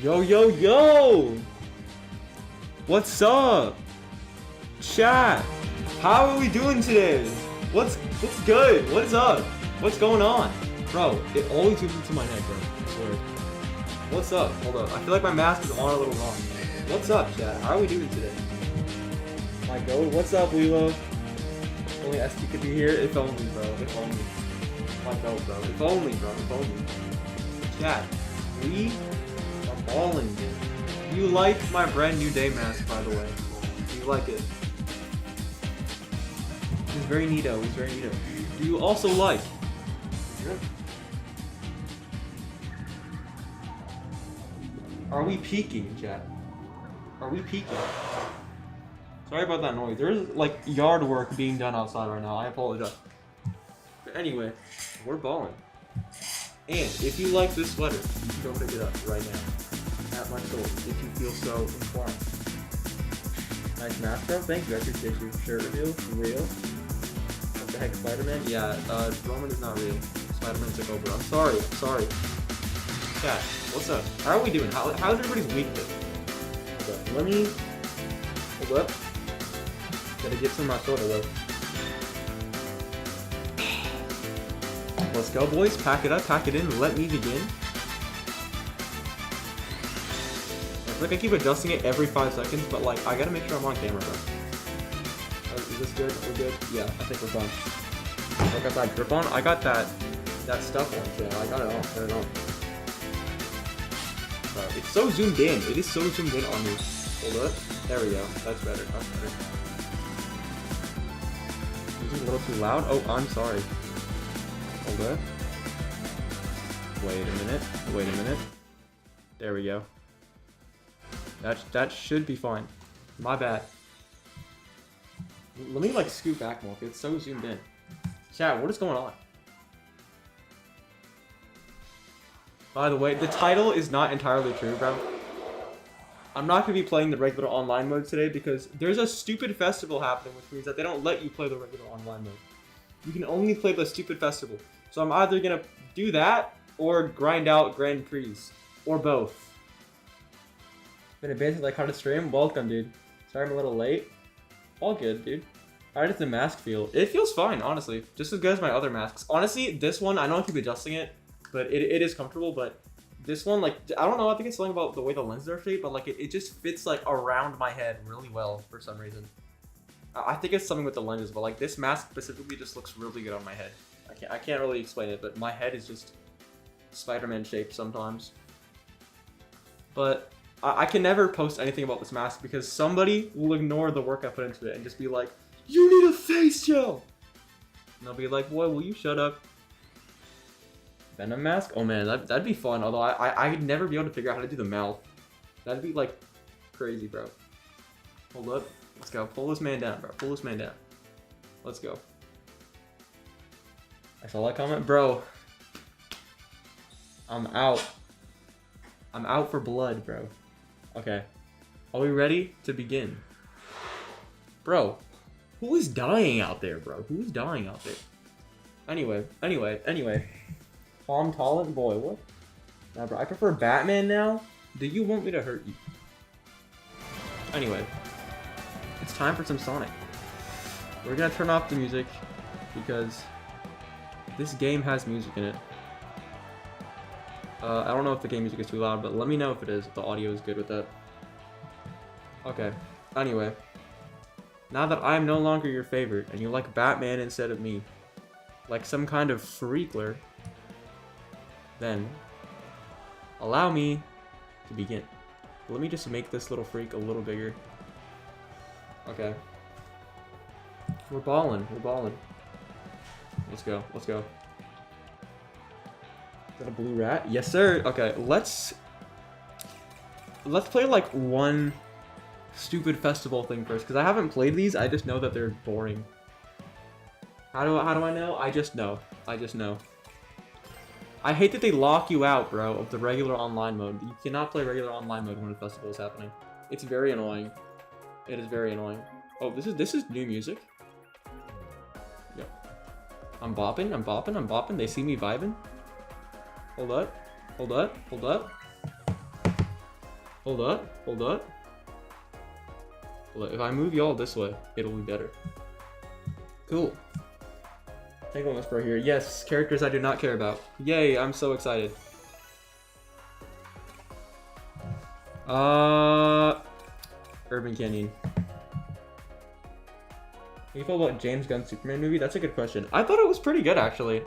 Yo, yo, yo! What's up? Chat! How are we doing today? What's good? What's up? What's going on? Bro, it always zooms into my neck, bro. I swear. What's up? Hold up. I feel like my mask is on a little wrong. What's up, chat? How are we doing today? My god, what's up, Lilo? Only ST could be here. If only, bro. If only. My god, bro. If only, bro. If only. Chat, we are balling, dude. Do you like my brand new day mask, by the way? Do you like it? He's very neato. He's very neato. Do you also like? Are we peaking, chat? Are we peaking? Sorry about that noise. There's like yard work being done outside right now. I apologize. But anyway, we're balling. And if you like this sweater, you can go pick it up right now at my store if you feel so inclined. Nice mask, bro. Thank you. I appreciate you. Sure, real. What the heck, Spider-Man? Yeah, Roman is not real. Spider-Man took over. I'm sorry. Chat, what's up? How are we doing? How's everybody's week been? Hold up. Let me... Hold up. Gotta get some of my soda, though. Let's go, boys. Pack it up, pack it in. Let me begin. I feel like I keep adjusting it every 5 seconds, but like, I gotta make sure I'm on camera, bro. Is this good? We're good? Yeah, I think we're fine. I got that grip on. I got that stuff on, yeah. I got it on. Turn it on. It's so zoomed in. It is so zoomed in on me. Hold up. There we go. That's better. That's better. Is it a little too loud? Oh, I'm sorry. Hold up. Wait a minute. There we go. That should be fine. My bad. Let me like scoot back more. It's so zoomed in. Chat, what is going on? By the way, the title is not entirely true, bro. I'm not going to be playing the regular online mode today because there's a stupid festival happening, which means that they don't let you play the regular online mode. You can only play the stupid festival. So I'm either going to do that or grind out Grand Prix. Or both. Been a basic like how to stream? Welcome, dude. Sorry I'm a little late. All good, dude. How does the mask feel? It feels fine, honestly. Just as good as my other masks. Honestly, this one, I know I keep adjusting it, but it is comfortable, but this one, like, I don't know, I think it's something about the way the lenses are shaped, but like it just fits like around my head really well for some reason. I think it's something with the lenses, but like this mask specifically just looks really good on my head. I can't really explain it, but my head is just Spider-Man shaped sometimes. But I can never post anything about this mask because somebody will ignore the work I put into it and just be like, "You need a face gel!" And they'll be like, "Boy, will you shut up?" Venom mask? Oh man, that'd be fun, although I'd never be able to figure out how to do the mouth. That'd be like crazy, bro. Hold up. Let's go. Pull this man down, bro. Pull this man down. Let's go. I saw that comment. Bro. I'm out. I'm out for blood, bro. Okay. Are we ready to begin? Bro. Who is dying out there, bro? Who is dying out there? Anyway. Tom Holland? Boy, what? Nah, bro. I prefer Batman now. Do you want me to hurt you? Anyway. It's time for some Sonic. We're gonna turn off the music because this game has music in it. I don't know if the game music is too loud, but let me know if it is, if the audio is good with that. Okay. Anyway. Now that I am no longer your favorite, and you like Batman instead of me, like some kind of freakler, then allow me to begin. Let me just make this little freak a little bigger. Okay. We're balling. Let's go. Is that a blue rat? Yes, sir. Okay, let's play like one stupid festival thing first, because I haven't played these. I just know that they're boring. How do I know? I just know. I hate that they lock you out, bro, of the regular online mode. You cannot play regular online mode when a festival is happening. It's very annoying. It is very annoying. Oh, this is new music. Yep. I'm bopping. They see me vibing. Hold up. Hold up. Hold up. If I move y'all this way, it'll be better. Cool. Tangle Whisperer here. Yes, characters I do not care about. Yay, I'm so excited. Urban Canyon. How you feel about James Gunn's Superman movie? That's a good question. I thought it was pretty good, actually.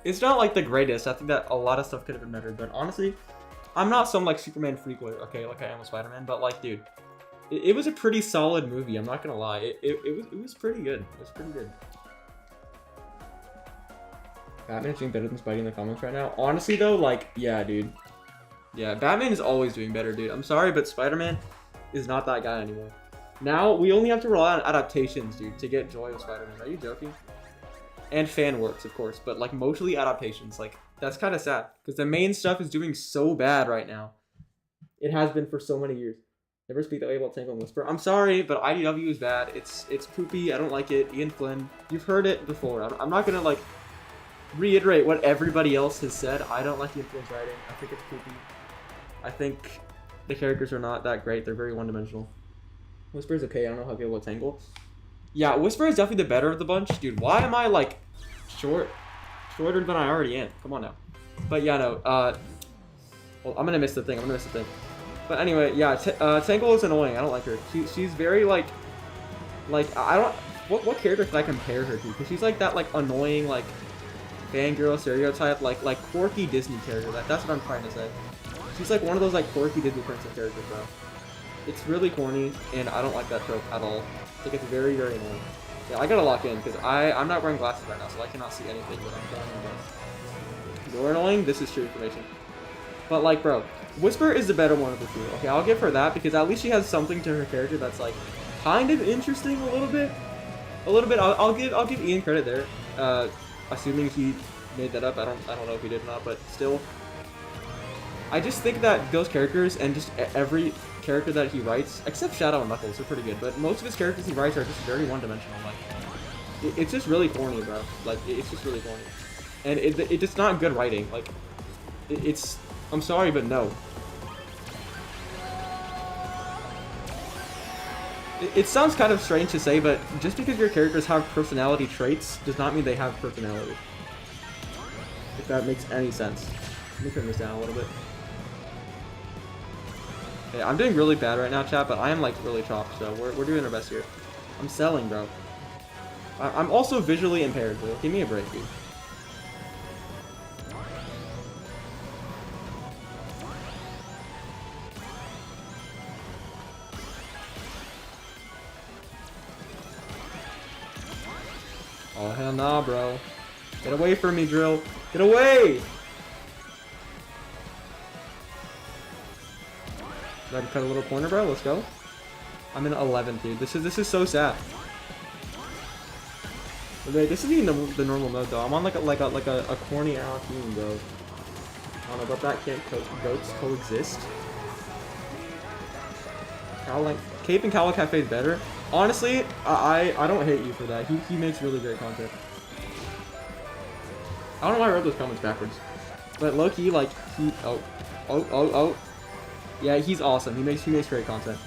It's not like the greatest. I think that a lot of stuff could have been better, but honestly, I'm not some like Superman freak, okay, like I am with Spider-Man, but like, dude, it was a pretty solid movie. I'm not gonna lie. It was pretty good. It was pretty good. Batman's doing better than Spidey in the comments right now. Honestly, though, like, yeah, dude. Yeah, Batman is always doing better, dude. I'm sorry, but Spider-Man is not that guy anymore. Now, we only have to rely on adaptations, dude, to get joy of Spider-Man. Are you joking? And fan works, of course, but, like, mostly adaptations. Like, that's kind of sad, because the main stuff is doing so bad right now. It has been for so many years. Never speak that way about Tangle and Whisper. I'm sorry, but IDW is bad. It's poopy. I don't like it. Ian Flynn, you've heard it before. I'm not going to, like, reiterate what everybody else has said. I don't like Ian Flynn's writing. I think it's poopy. I think the characters are not that great. They're very one-dimensional. Whisper's okay. I don't know how I feel about Tangle. Yeah, Whisper is definitely the better of the bunch. Dude, why am I, like, shorter than I already am? Come on now. But, yeah, no. Well, I'm going to miss the thing. But anyway, yeah, Tangle is annoying. I don't like her. She's very, like, I don't... What character can I compare her to? Because she's, like, that, like, annoying, like, fangirl stereotype, like quirky Disney character. That's what I'm trying to say. She's, like, one of those, like, quirky Disney princess characters, bro. It's really corny, and I don't like that trope at all. I think it's very, very annoying. Yeah, I gotta lock in, because I'm not wearing glasses right now, so I cannot see anything that I'm telling you about. You're annoying? This is true information. But, like, bro, Whisper is the better one of the two. Okay, I'll give her that, because at least she has something to her character that's, like, kind of interesting a little bit. I'll give Ian credit there. Assuming he made that up. I don't know if he did or not, but still. I just think that those characters and just every character that he writes, except Shadow and Knuckles, are pretty good, but most of his characters he writes are just very one-dimensional. Like, it's just really corny, bro. Like, it's just really corny. And it's just not good writing. Like, it's... I'm sorry, but no. It sounds kind of strange to say, but just because your characters have personality traits does not mean they have personality. If that makes any sense. Let me turn this down a little bit. Okay, I'm doing really bad right now, chat, but I am, like, really chopped, so we're doing our best here. I'm selling, bro. I'm also visually impaired, bro. Give me a break, dude. Oh, hell nah, bro. Get away from me, Drill. Get away! I can cut a little corner, bro. Let's go. I'm in 11th, dude. This is so sad. Wait, this isn't even the normal mode, though. I'm on like a corny ass team, bro. I don't know about that. Can't goats coexist? Cape and Cowl Cafe is better. Honestly, I don't hate you for that. He makes really great content. I don't know why I wrote those comments backwards. But low-key, like, he... Oh. Yeah, he's awesome. He makes great content.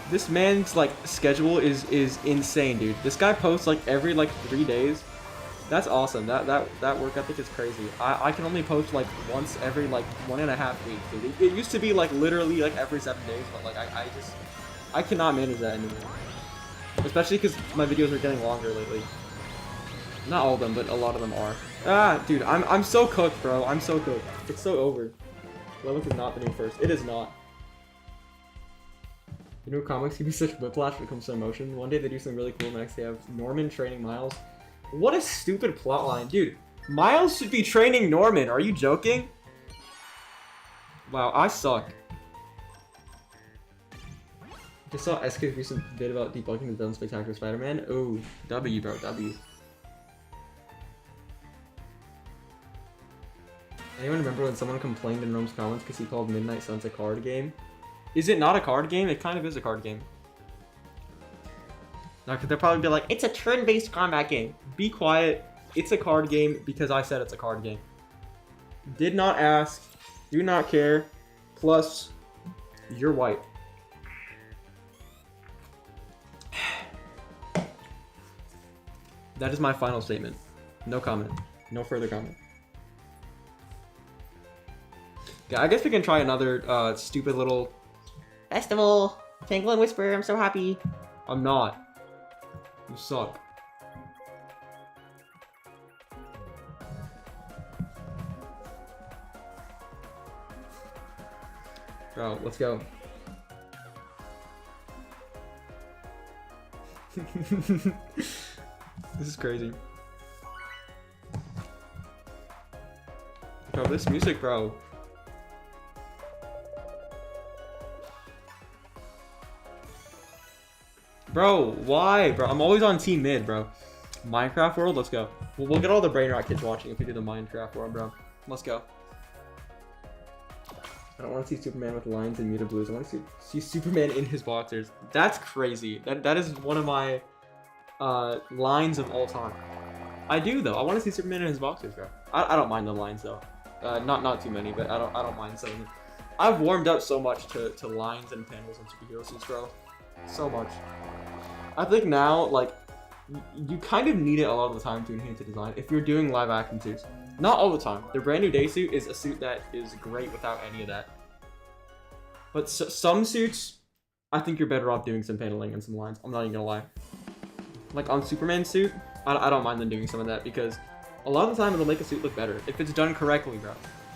This man's, like, schedule is insane, dude. This guy posts, like, every, like, 3 days. That's awesome. That work ethic is crazy. I can only post, like, once every, like, 1.5 weeks, dude. It used to be, like, literally, like, every 7 days, but, like, I cannot manage that anymore. Especially because my videos are getting longer lately. Not all of them, but a lot of them are. Ah, dude, I'm so cooked, bro. I'm so cooked. It's so over. 11th is not the new first. It is not. You know, comics can be such whiplash when it comes to emotion. One day they do something really cool, next they have Norman training Miles. What a stupid plotline, dude. Miles should be training Norman. Are you joking? Wow, I suck. Just saw SK's recent vid about debunking the Dumb Spectacular Spider-Man. Oh, W, bro, W. Anyone remember when someone complained in Rome's comments because he called Midnight Suns a card game? Is it not a card game? It kind of is a card game. Now, because they'll probably be like, it's a turn-based combat game. Be quiet. It's a card game because I said it's a card game. Did not ask. Do not care. Plus, you're white. That is my final statement. No comment. No further comment. Yeah, I guess we can try another stupid little festival. Tangle and Whisper, I'm so happy. I'm not. You suck. Bro, let's go. This is crazy. Bro, this music, bro. Bro, why? Bro, I'm always on team mid, bro. Minecraft world, let's go. We'll get all the brain rot kids watching if we do the Minecraft world, bro. Let's go. I don't want to see Superman with lines and muted blues. I want to see Superman in his boxers. That's crazy. That is one of my lines of all time. I do though. I want to see Superman in his boxers, bro. I don't mind the lines though. Not too many, but I don't mind saying them. I've warmed up so much to lines and panels and superhero suits, bro. So much. I think now, like, you kind of need it a lot of the time to enhance the design if you're doing live action suits. Not all the time. The brand new day suit is a suit that is great without any of that. But some suits, I think you're better off doing some paneling and some lines. I'm not even gonna lie. Like on Superman's suit, I don't mind them doing some of that because a lot of the time it'll make a suit look better if it's done correctly, bro.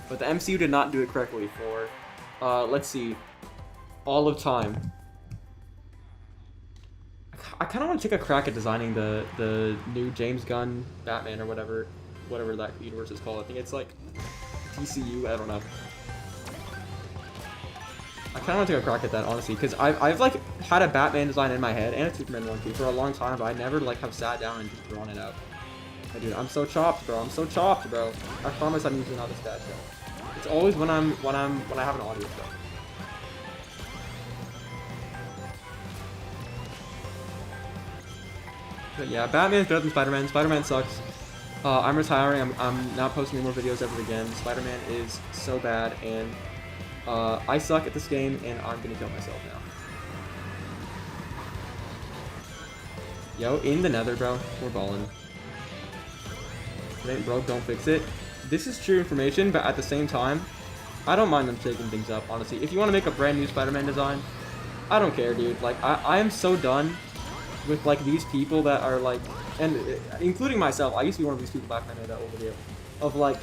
But the MCU did not do it correctly for, let's see, all of time. I kind of want to take a crack at designing the new James Gunn Batman or whatever that universe is called. I think it's like DCU. I don't know. I kind of want to take a crack at that honestly, because I've like had a Batman design in my head and a Superman one too for a long time, but I never like have sat down and just drawn it out. Hey, dude, I'm so chopped, bro. I'm so chopped, bro. I promise I'm using all this bad stuff. It's always when I have an audio stuff. But yeah, Batman's better than Spider-Man. Spider-Man sucks. I'm retiring. I'm not posting any more videos ever again. Spider-Man is so bad, and I suck at this game, and I'm gonna kill myself now. Yo, in the nether, bro. We're balling. If it ain't broke, don't fix it. This is true information, but at the same time, I don't mind them shaking things up, honestly. If you want to make a brand new Spider-Man design, I don't care, dude. Like, I am so done with like these people that are like, and including myself, I used to be one of these people back when I made that old video of like,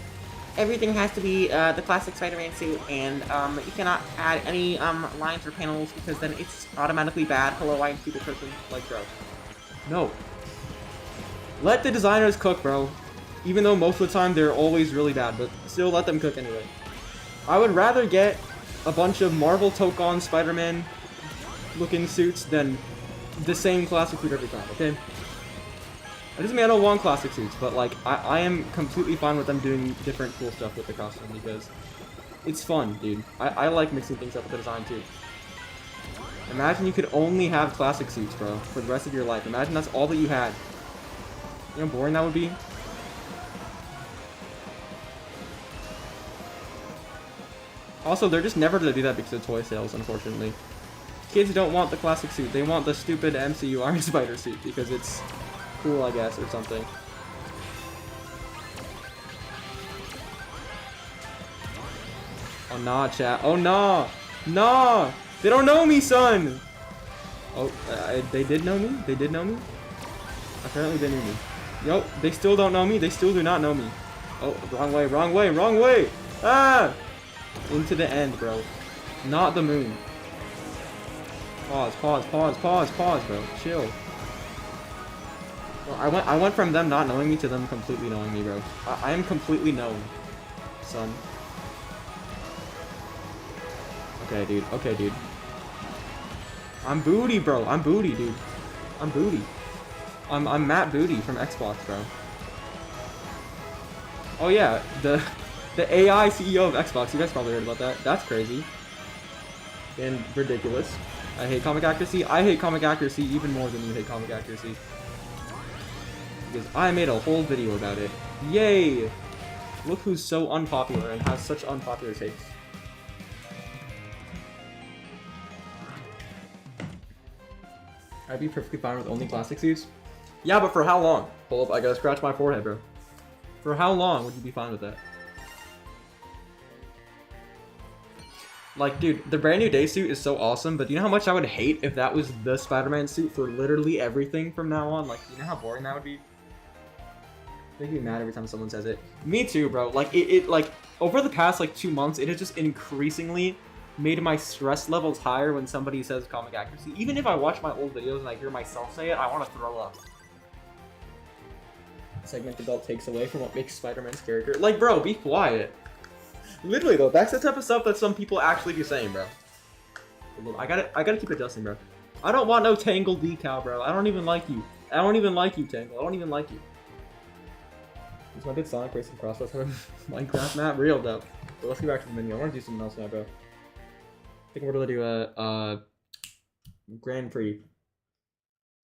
everything has to be the classic Spider-Man suit, and you cannot add any lines or panels because then it's automatically bad. Hello, I'm a stupid person. Like, bro, no. Let the designers cook, bro. Even though most of the time they're always really bad, but still let them cook anyway. I would rather get a bunch of Marvel Tokon Spider-Man looking suits than the same classic suit every time, okay? It doesn't mean I don't want classic suits, but like, I am completely fine with them doing different cool stuff with the costume because it's fun, dude. I like mixing things up with the design too. Imagine you could only have classic suits, bro, for the rest of your life. Imagine that's all that you had. You know how boring that would be? Also, they're just never gonna do that because of toy sales, unfortunately. Kids don't want the classic suit. They want the stupid MCU Iron Spider suit because it's cool, I guess, or something. Oh, nah, chat. Oh, nah. Nah. They don't know me, son. Oh, they did know me? They did know me? Apparently they knew me. Yo, they still don't know me. They still do not know me. Oh, wrong way, wrong way, wrong way. Ah! Into the end, bro. Not the moon. Pause, pause, pause, pause, pause, bro. Chill. Well, I went from them not knowing me to them completely knowing me, bro. I am completely known, son. Okay, dude. Okay, dude. I'm booty, bro. I'm booty, dude. I'm booty. I'm Matt Booty from Xbox, bro. Oh yeah, the AI CEO of Xbox. You guys probably heard about that. That's crazy and ridiculous. I hate comic accuracy. I hate comic accuracy even more than you hate comic accuracy. Because I made a whole video about it. Yay! Look who's so unpopular and has such unpopular takes. I'd be perfectly fine with only classic suits. Yeah, but for how long? Hold up, I gotta scratch my forehead, bro. For how long would you be fine with that? Like, dude, the brand new day suit is so awesome, but do you know how much I would hate if that was the Spider-Man suit for literally everything from now on? Like, you know how boring that would be? Make me mad every time someone says it. Me too, bro. Like, like, over the past, like, 2 months, it has just increasingly made my stress levels higher when somebody says comic accuracy. Even if I watch my old videos and I hear myself say it, I want to throw up. Segmented belt takes away from what makes Spider-Man's character. Like, bro, be quiet. Literally, though, that's the type of stuff that some people actually be saying, bro. I gotta keep adjusting, bro. I don't want no Tangle decal, bro. I don't even like you. I don't even like you, Tangle. I don't even like you. Is my good Sonic Racing CrossWorlds Minecraft map? Real, though. But let's get back to the menu. I want to do something else now, bro. I think we're gonna do a Grand Prix.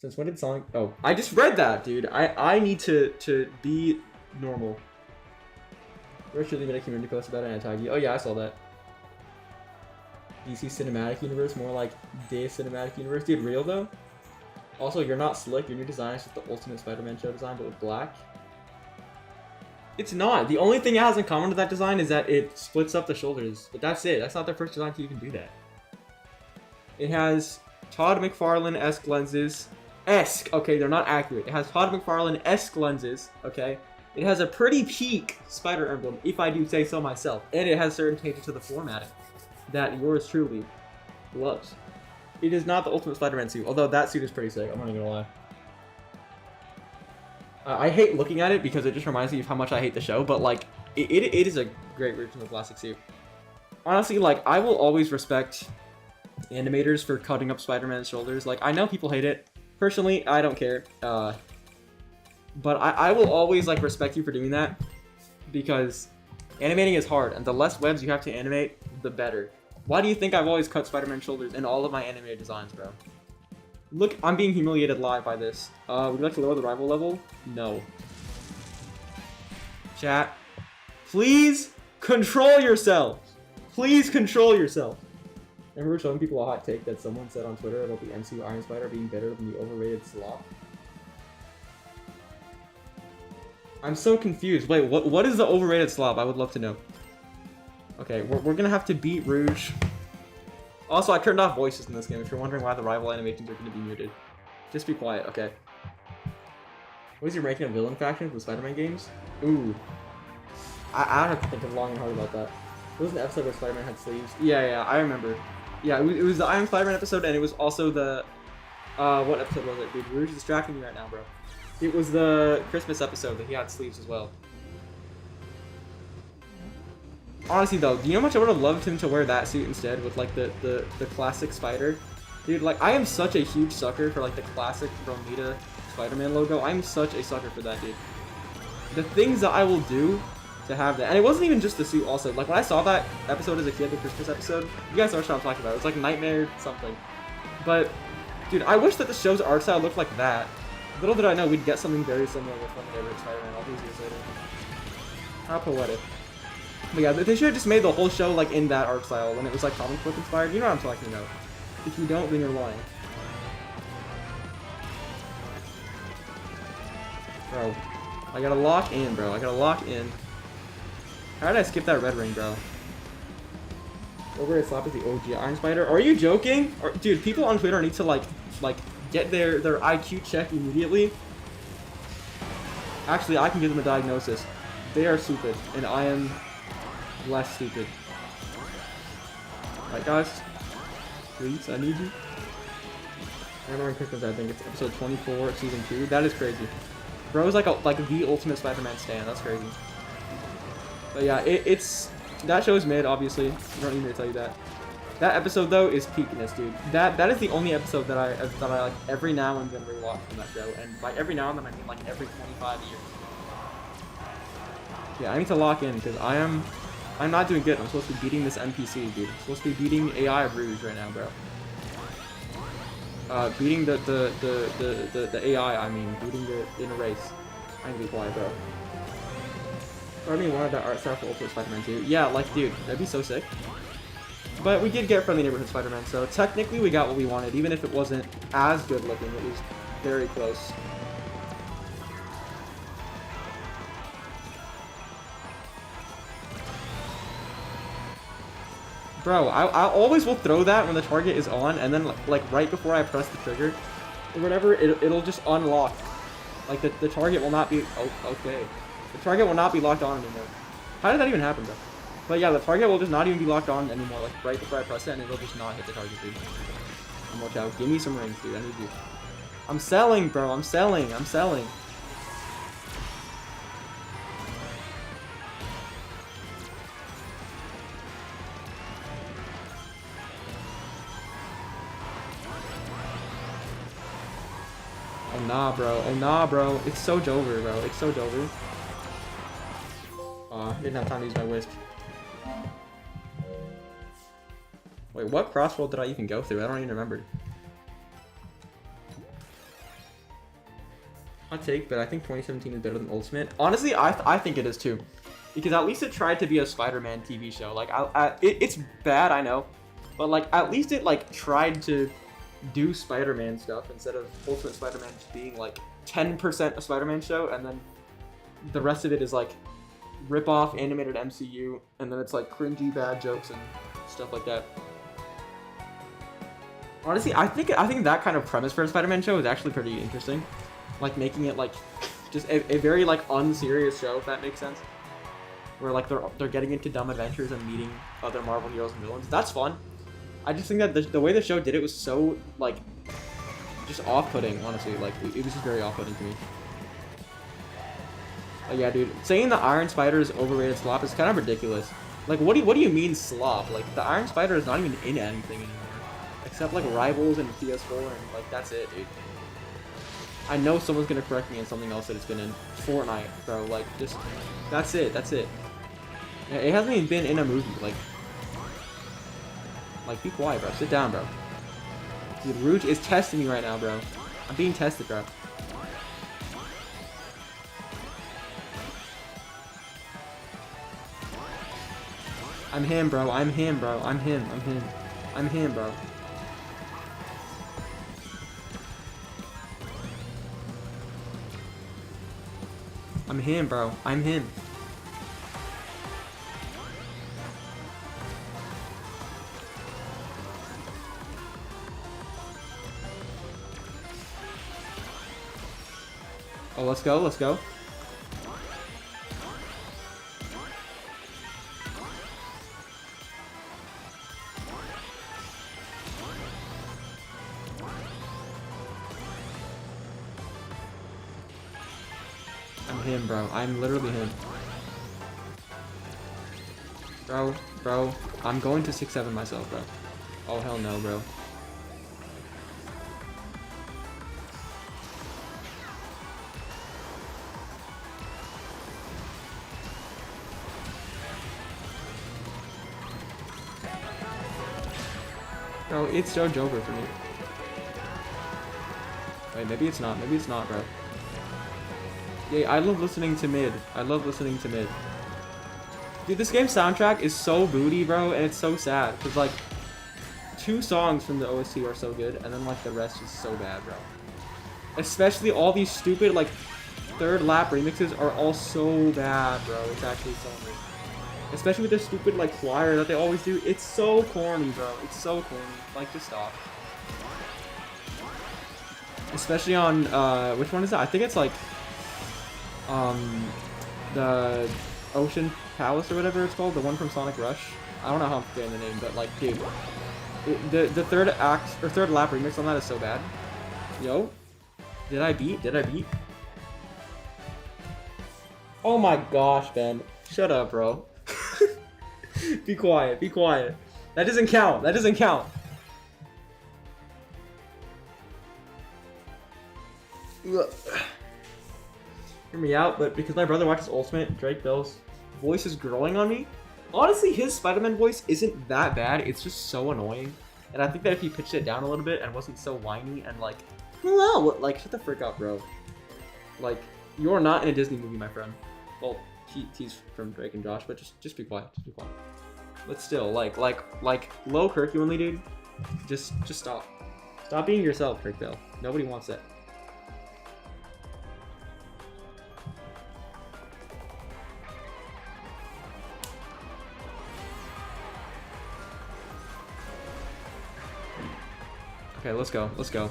Since when did Sonic? Oh, I just read that, dude. I need to be normal. You actually made a community post about it and I tagged you. Oh yeah, I saw that. DC Cinematic Universe, more like Day Cinematic Universe. Dude, real though? Also, you're not slick. Your new design is just the Ultimate Spider-Man show design, but with black. It's not. The only thing it has in common with that design is that it splits up the shoulders. But that's it. That's not their first design to even do that. It has Todd McFarlane-esque lenses. Okay, they're not accurate. It has Todd McFarlane-esque lenses, okay? It has a pretty peak spider emblem, if I do say so myself. And it has certain changes to the formatting that yours truly loves. It is not the Ultimate Spider-Man suit, although that suit is pretty sick, I'm not even gonna lie. I hate looking at it because it just reminds me of how much I hate the show, but like, it is a great version of the classic suit. Honestly, like, I will always respect animators for cutting up Spider-Man's shoulders. Like, I know people hate it. Personally, I don't care. But I will always, like, respect you for doing that. Because animating is hard, and the less webs you have to animate, the better. Why do you think I've always cut Spider-Man's shoulders in all of my animated designs, bro? Look, I'm being humiliated live by this. Would you like to lower the rival level? No. Chat, please control yourselves. Please control yourself. Remember showing people a hot take that someone said on Twitter about the MCU Iron Spider being better than the overrated Sloth? I'm so confused. Wait, what is the overrated Slob? I would love to know. Okay, we're gonna have to beat Rouge. Also, I turned off voices in this game, if you're wondering why the rival animations are gonna be muted. Just be quiet, okay? What is your ranking of villain factions with Spider-Man games? Ooh. I have to think long and hard about that. There was an episode where Spider-Man had sleeves. Yeah, I remember. Yeah, it was the Iron Spider-Man episode, and it was also the... what episode was it, dude? Rouge is distracting me right now, bro. It was the Christmas episode that he had sleeves as well. Honestly though, do you know how much I would have loved him to wear that suit instead with like the classic spider? Dude, like I am such a huge sucker for like the classic Romita Spider-Man logo. I'm such a sucker for that, dude. The things that I will do to have that. And it wasn't even just the suit also. Like when I saw that episode as a kid, the Christmas episode, you guys know what I'm talking about. It was like Nightmare something. But dude, I wish that the show's art style looked like that. Little did I know we'd get something very similar with one favorite Spider-Man all these years later. How poetic. But yeah, they should have just made the whole show like in that art style when it was like comic book inspired. You know what I'm talking about. If you don't, then you're lying. Bro, I gotta lock in, bro. I gotta lock in. How did I skip that red ring, bro? Overrated Slap is the OG Iron Spider. Are you joking? Or, dude, people on Twitter need to like get their IQ checked immediately. Actually, I can give them a diagnosis. They are stupid, and I am less stupid. Alright, guys. Please, I need you. Hammer and Christmas, I think it's episode 24, season 2. That is crazy. Bro's like the ultimate Spider-Man stan. That's crazy. But yeah, it's that show is mid, obviously. You don't need me to tell you that. That episode though is peakness, dude. That is the only episode that I like every now and then rewatch from that show, and by every now and then I mean like every 25 years. Yeah, I need to lock in because I'm not doing good. I'm supposed to be beating this NPC, dude. I'm supposed to be beating AI Rouge right now, bro. Beating the AI, I mean, beating the in a race. I can be quiet, bro. Part of me wanted that art style for Ultimate Spider-Man 2. Yeah, like, dude, that'd be so sick. But we did get Friendly Neighborhood Spider-Man, so technically we got what we wanted. Even if it wasn't as good looking, it was very close. Bro, I always will throw that when the target is on, and then like right before I press the trigger or whatever, it'll just unlock. Like the target will not be okay. The target will not be locked on anymore. How did that even happen, bro? But yeah, the target will just not even be locked on anymore. Like right before I press it, and it'll just not hit the target, dude. And watch out. Give me some rings, dude. I need you. I'm selling, bro. I'm selling. I'm selling. Oh nah, bro. Oh nah, bro. It's so Jover, bro. It's so Jover. Aw, didn't have time to use my wisp. Wait, what CrossWorld did I even go through? I don't even remember. Hot take, but I think 2017 is better than Ultimate. Honestly, I think it is too. Because at least it tried to be a Spider-Man TV show. Like, it's bad, I know. But, like, at least it, like, tried to do Spider-Man stuff instead of Ultimate Spider-Man just being, like, 10% a Spider-Man show. And then the rest of it is, like, rip-off animated MCU. And then it's, like, cringy bad jokes and stuff like that. Honestly, I think that kind of premise for a Spider-Man show is actually pretty interesting. Like, making it, like, just a very, like, unserious show, if that makes sense. Where, like, they're getting into dumb adventures and meeting other Marvel heroes and villains. That's fun. I just think that the way the show did it was so, like, just off-putting, honestly. Like, it was just very off-putting to me. But yeah, dude, saying the Iron Spider is overrated slop is kind of ridiculous. Like, what do you mean slop? Like, the Iron Spider is not even in anything anymore. Except, like, Rivals and PS4, and, like, that's it, dude. I know someone's gonna correct me on something else that it's been in. Fortnite, bro. Like, just... That's it. That's it. It hasn't even been in a movie. Like, be quiet, bro. Sit down, bro. Dude, Rouge is testing me right now, bro. I'm being tested, bro. I'm him, bro. I'm him, bro. I'm him. I'm him. I'm him, bro. I'm him, bro. I'm him. Oh, let's go. Let's go. I'm him, bro. I'm literally him. Bro. I'm going to 6-7 myself, bro. Oh, hell no, bro. Bro, it's so Joker for me. Wait, maybe it's not. Maybe it's not, bro. Yeah, I love listening to mid. I love listening to mid. Dude, this game's soundtrack is so booty, bro, and it's so sad. Because, like, 2 songs from the OST are so good, and then, like, the rest is so bad, bro. Especially all these stupid, like, third lap remixes are all so bad, bro. It's actually so annoying. Especially with the stupid, like, choir that they always do. It's so corny, bro. It's so corny. Like, just stop. Especially on, which one is that? I think it's, like, the Ocean Palace or whatever it's called, the one from Sonic Rush. I don't know how I'm forgetting the name, but like, dude, the third act or third lap remix on that is so bad. Yo, did I beat? Did I beat? Oh my gosh, Ben, shut up, bro. Be quiet. Be quiet. That doesn't count. That doesn't count. Ugh. Hear me out, but because my brother watches Ultimate, Drake Bell's voice is growing on me. Honestly, his Spider-Man voice isn't that bad. It's just so annoying. And I think that if he pitched it down a little bit and wasn't so whiny and like, hello, like shut the frick up, bro. Like, you're not in a Disney movie, my friend. Well, he's from Drake and Josh, but just be quiet, just be quiet. But still, like low curriculumly, dude. Just stop. Stop being yourself, Drake Bell. Nobody wants that. Okay, let's go. Let's go.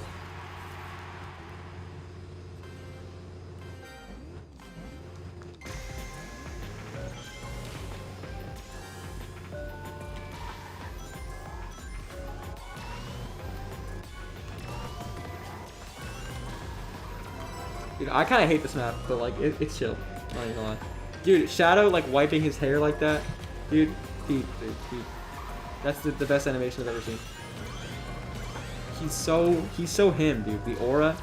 Dude, I kind of hate this map, but like it's chill. Not even gonna lie. Dude, Shadow like wiping his hair like that, dude. Dude. That's the best animation I've ever seen. He's so him, dude. The aura.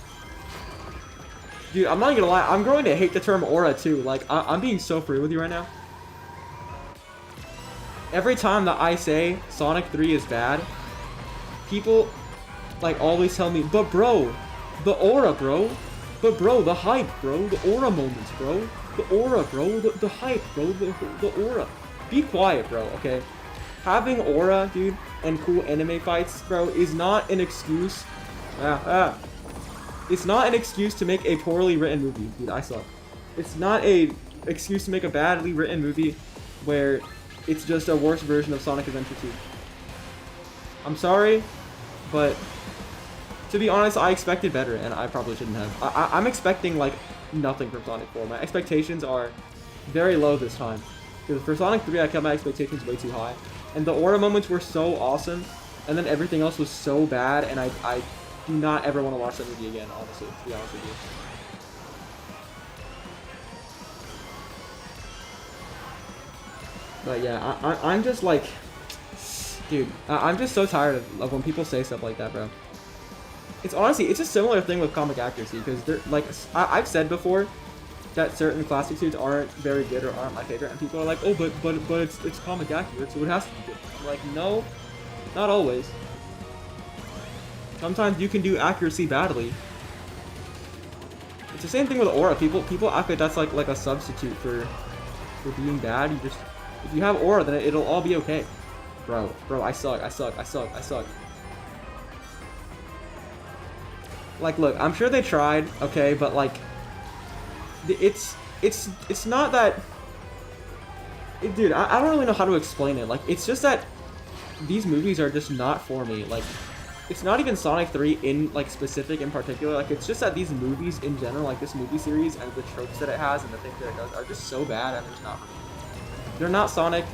Dude, I'm not gonna lie. I'm growing to hate the term aura too. Like I'm being so free with you right now. Every time that I say Sonic 3 is bad, people like always tell me, but bro, the aura, bro. But bro, the hype, bro. The aura moments, bro. The aura, bro. The hype, bro. The aura. Be quiet, bro, okay? Having aura, dude, and cool anime fights, bro, is not an excuse. It's not an excuse to make a poorly written movie, dude. I suck. It's not a excuse to make a badly written movie where it's just a worse version of Sonic Adventure 2. I'm sorry, but to be honest, I expected better, and I probably shouldn't have. I'm expecting, like, nothing from Sonic 4. My expectations are very low this time. Because for Sonic 3, I kept my expectations way too high. And the aura moments were so awesome, and then everything else was so bad, and I do not ever want to watch that movie again, honestly, to be honest with you. But yeah, I'm just like, dude, I'm just so tired of when people say stuff like that, bro. It's honestly, it's a similar thing with comic accuracy, because they're like, I've said before that certain classic suits aren't very good or aren't my favorite, and people are like, oh, but it's comic accurate, so it has to be good. I'm like, no, not always. Sometimes you can do accuracy badly. It's the same thing with aura. People act like that's like a substitute for being bad. You just, if you have aura, then it'll all be okay. Bro, I suck. Like, look, I'm sure they tried, okay, but like, it's not that, dude, I don't really know how to explain it. Like, it's just that these movies are just not for me. Like, it's not even Sonic 3 in, like, specific in particular. Like, it's just that these movies in general, like this movie series and the tropes that it has and the things that it does are just so bad, and they're just not for me. They're not Sonic,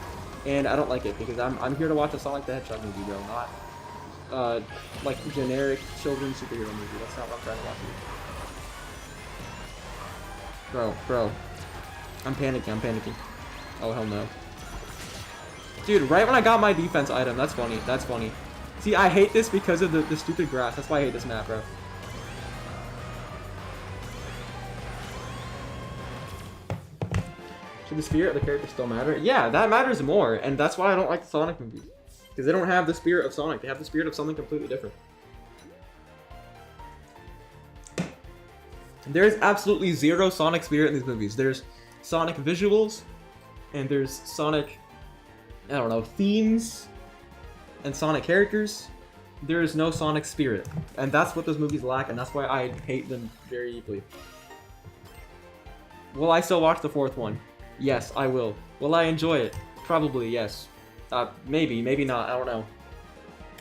and I don't like it because I'm here to watch a Sonic the Hedgehog movie, bro, not like generic children's superhero movie. That's not what I'm trying to watch either. Bro. I'm panicking. Oh, hell no. Dude, right when I got my defense item, that's funny. See, I hate this because of the stupid grass. That's why I hate this map, bro. Should the spirit of the character still matter? Yeah, that matters more, and that's why I don't like the Sonic movies. Because they don't have the spirit of Sonic. They have the spirit of something completely different. There's absolutely zero Sonic spirit in these movies. There's Sonic visuals, and there's Sonic, I don't know, themes, and Sonic characters. There is no Sonic spirit. And that's what those movies lack, and that's why I hate them very deeply. Will I still watch the fourth one? Yes, I will. Will I enjoy it? Probably, yes. Maybe not, I don't know.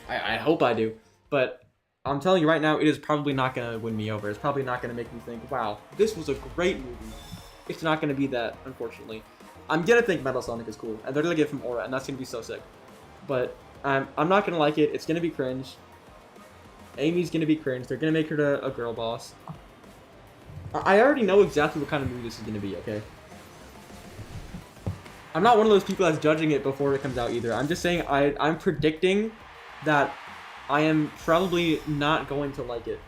I hope I do. But I'm telling you right now, it is probably not going to win me over. It's probably not going to make me think, wow, this was a great movie. It's not going to be that, unfortunately. I'm going to think Metal Sonic is cool, and they're going to give him aura, and that's going to be so sick. But I'm not going to like it. It's going to be cringe. Amy's going to be cringe. They're going to make her a girl boss. I already know exactly what kind of movie this is going to be, okay? I'm not one of those people that's judging it before it comes out either. I'm just saying I'm predicting that I am probably not going to like it.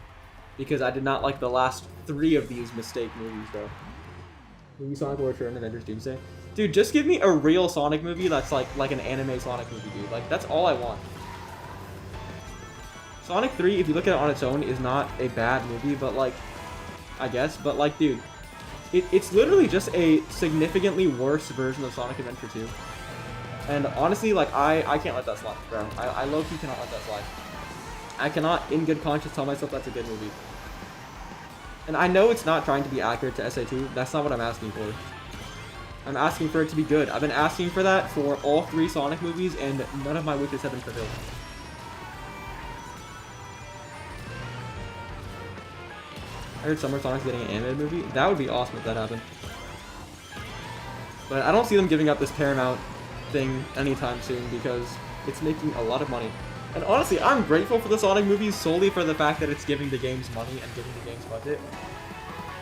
Because I did not like the last 3 of these mistake movies, though. Movie Sonic Will Return, Avengers Doomsday. Dude, just give me a real Sonic movie that's like an anime Sonic movie, dude. Like, that's all I want. Sonic 3, if you look at it on its own, is not a bad movie, but like, I guess, but like, dude, it's literally just a significantly worse version of Sonic Adventure 2. And honestly, like, I can't let that slide, bro. I low-key cannot let that slide. I cannot, in good conscience, tell myself that's a good movie. And I know it's not trying to be accurate to SA2. That's not what I'm asking for. I'm asking for it to be good. I've been asking for that for all 3 Sonic movies, and none of my wishes have been fulfilled. I heard Summer Sonic's getting an animated movie. That would be awesome if that happened. But I don't see them giving up this Paramount thing anytime soon because it's making a lot of money. And honestly, I'm grateful for the Sonic movies solely for the fact that it's giving the games money and giving the games budget.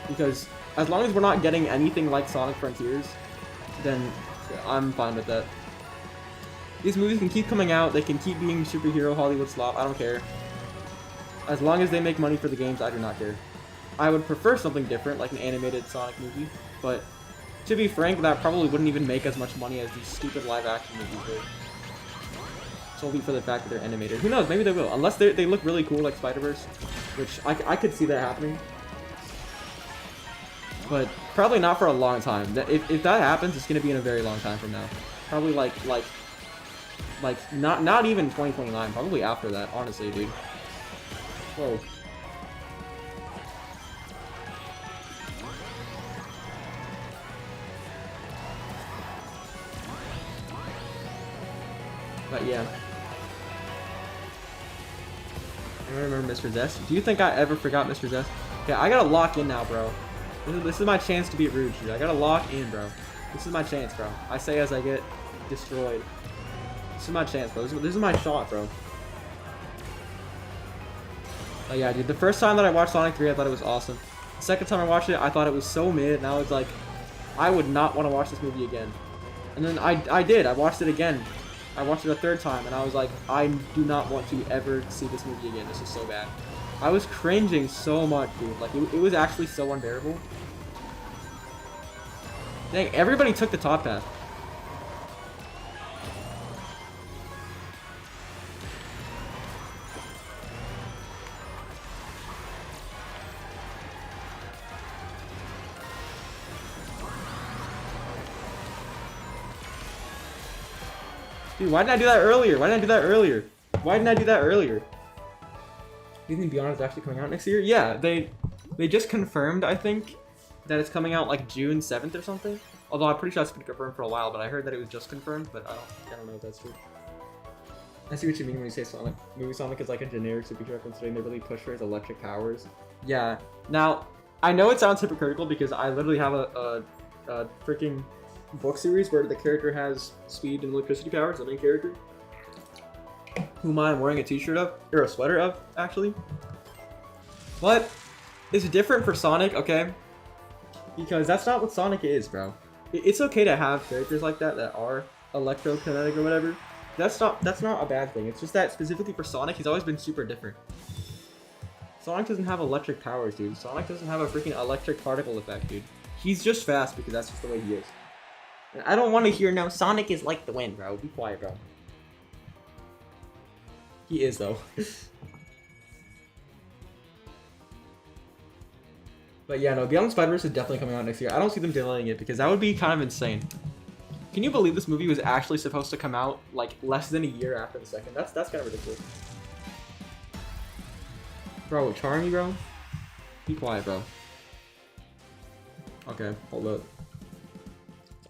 Because as long as we're not getting anything like Sonic Frontiers, then I'm fine with that. These movies can keep coming out, they can keep being superhero Hollywood slop, I don't care. As long as they make money for the games, I do not care. I would prefer something different, like an animated Sonic movie, but to be frank, that probably wouldn't even make as much money as these stupid live-action movies would. Solely for the fact that they're animated. Who knows, maybe they will, unless they look really cool like Spider-Verse, which I could see that happening. But probably not for a long time. If that happens, it's gonna be in a very long time from now. Probably like not even 2029. Probably after that. Honestly, dude. Whoa. But yeah. I remember Mr. Zest. Do you think I ever forgot Mr. Zest? Okay, I gotta lock in now, bro. This is my chance to beat Rouge, dude. I gotta lock in, bro. This is my chance, bro. I say as I get destroyed. This is my chance, bro. This is my shot, bro. But yeah, dude. The first time that I watched Sonic 3, I thought it was awesome. The second time I watched it, I thought it was so mid. Now it's like, I would not want to watch this movie again. And then I did. I watched it again. I watched it a third time, and I was like, I do not want to ever see this movie again. This is so bad. I was cringing so much, dude. Like, it was actually so unbearable. Dang, everybody took the top path. Dude, why didn't I do that earlier? Why didn't I do that earlier? Why didn't I do that earlier? Disney Beyond is actually coming out next year? Yeah, they just confirmed, I think, that it's coming out like June 7th or something. Although I'm pretty sure it's been confirmed for a while, but I heard that it was just confirmed, but I don't know if that's true. I see what you mean when you say Sonic. Movie Sonic is like a generic superhero considering they really push for his electric powers. Yeah. Now, I know it sounds hypocritical because I literally have a freaking book series where the character has speed and electricity powers, the main character. Whom I'm wearing a t-shirt of, or a sweater of, actually. But it's different for Sonic, okay? Because that's not what Sonic is, bro. It's okay to have characters like that are electrokinetic or whatever. That's not a bad thing. It's just that specifically for Sonic, he's always been super different. Sonic doesn't have electric powers, dude. Sonic doesn't have a freaking electric particle effect, dude. He's just fast because that's just the way he is. And I don't want to hear, no, Sonic is like the wind, bro. Be quiet, bro. He is, though. But yeah, no, Beyond Spider-Verse is definitely coming out next year. I don't see them delaying it because that would be kind of insane. Can you believe this movie was actually supposed to come out like less than a year after the second? That's kind of ridiculous. Bro, Charmy, bro. Be quiet, bro. Okay, hold up.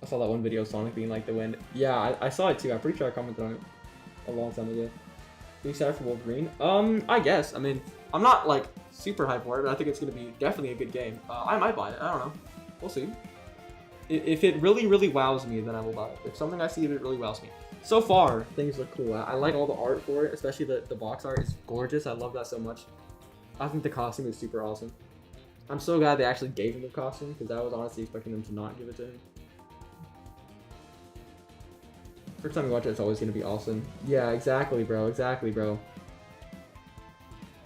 I saw that one video of Sonic being like the wind. Yeah, I saw it too. I'm pretty sure I commented on it a long time ago. Are you excited for Wolverine? I guess. I mean, I'm not like super hyped for it, but I think it's gonna be definitely a good game. I might buy it. I don't know. We'll see. If it really, really wows me, then I will buy it. If something I see that really wows me. So far, things look cool. I like all the art for it, especially the box art is gorgeous. I love that so much. I think the costume is super awesome. I'm so glad they actually gave him the costume, because I was honestly expecting them to not give it to him. First time you watch it, it's always going to be awesome. Yeah, exactly, bro. Exactly, bro.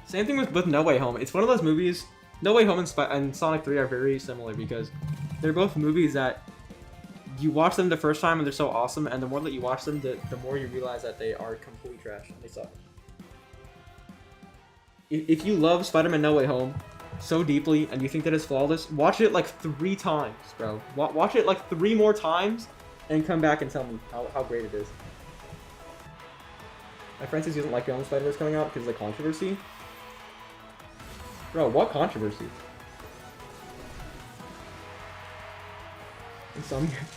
Same thing with No Way Home. It's one of those movies. No Way Home and Sonic 3 are very similar because they're both movies that you watch them the first time and they're so awesome, and the more that you watch them, the more you realize that they are complete trash and they suck. If you love Spider-Man No Way Home so deeply and you think that it's flawless, watch it like 3 times, bro. Watch it like 3 more times and come back and tell me how great it is. My friend says he doesn't like Beyond the Spider-Verse coming out because of the controversy. Bro, what controversy?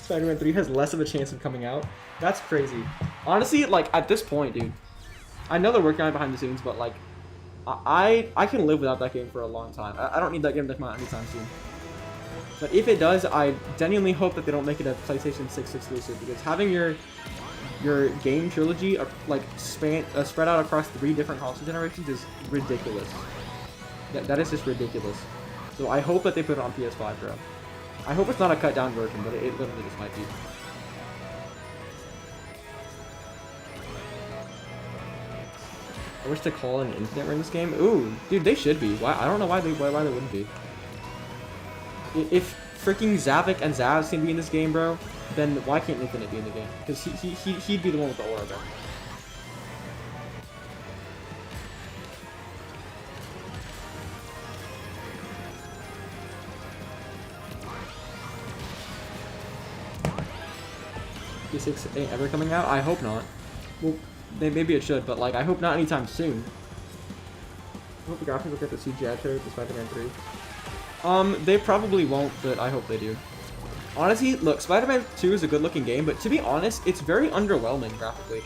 Spider-Man 3 has less of a chance of coming out. That's crazy. Honestly, like, at this point, dude, I know they're working on it behind the scenes, but, like, I can live without that game for a long time. I don't need that game to come out anytime soon. But if it does, I genuinely hope that they don't make it a PlayStation 6 exclusive, because having your game trilogy like spread out across 3 different console generations is ridiculous. That is just ridiculous. So I hope that they put it on PS5, bro. I hope it's not a cut down version, but it literally just might be. I wish to call an infinite ring in this game. Ooh, dude, they should be. Why? I don't know why they wouldn't be. If freaking Zavik and Zaz can be in this game, bro, then why can't Infinite be in the game? Because he'd be the one with the aura, bro. P6 ain't ever coming out? I hope not. Well, maybe it should, but like I hope not anytime soon. I hope the graphics look at the CGI trailer for Spider-Man 3. They probably won't, but I hope they do. Honestly, look, Spider-Man 2 is a good-looking game, but to be honest, it's very underwhelming graphically.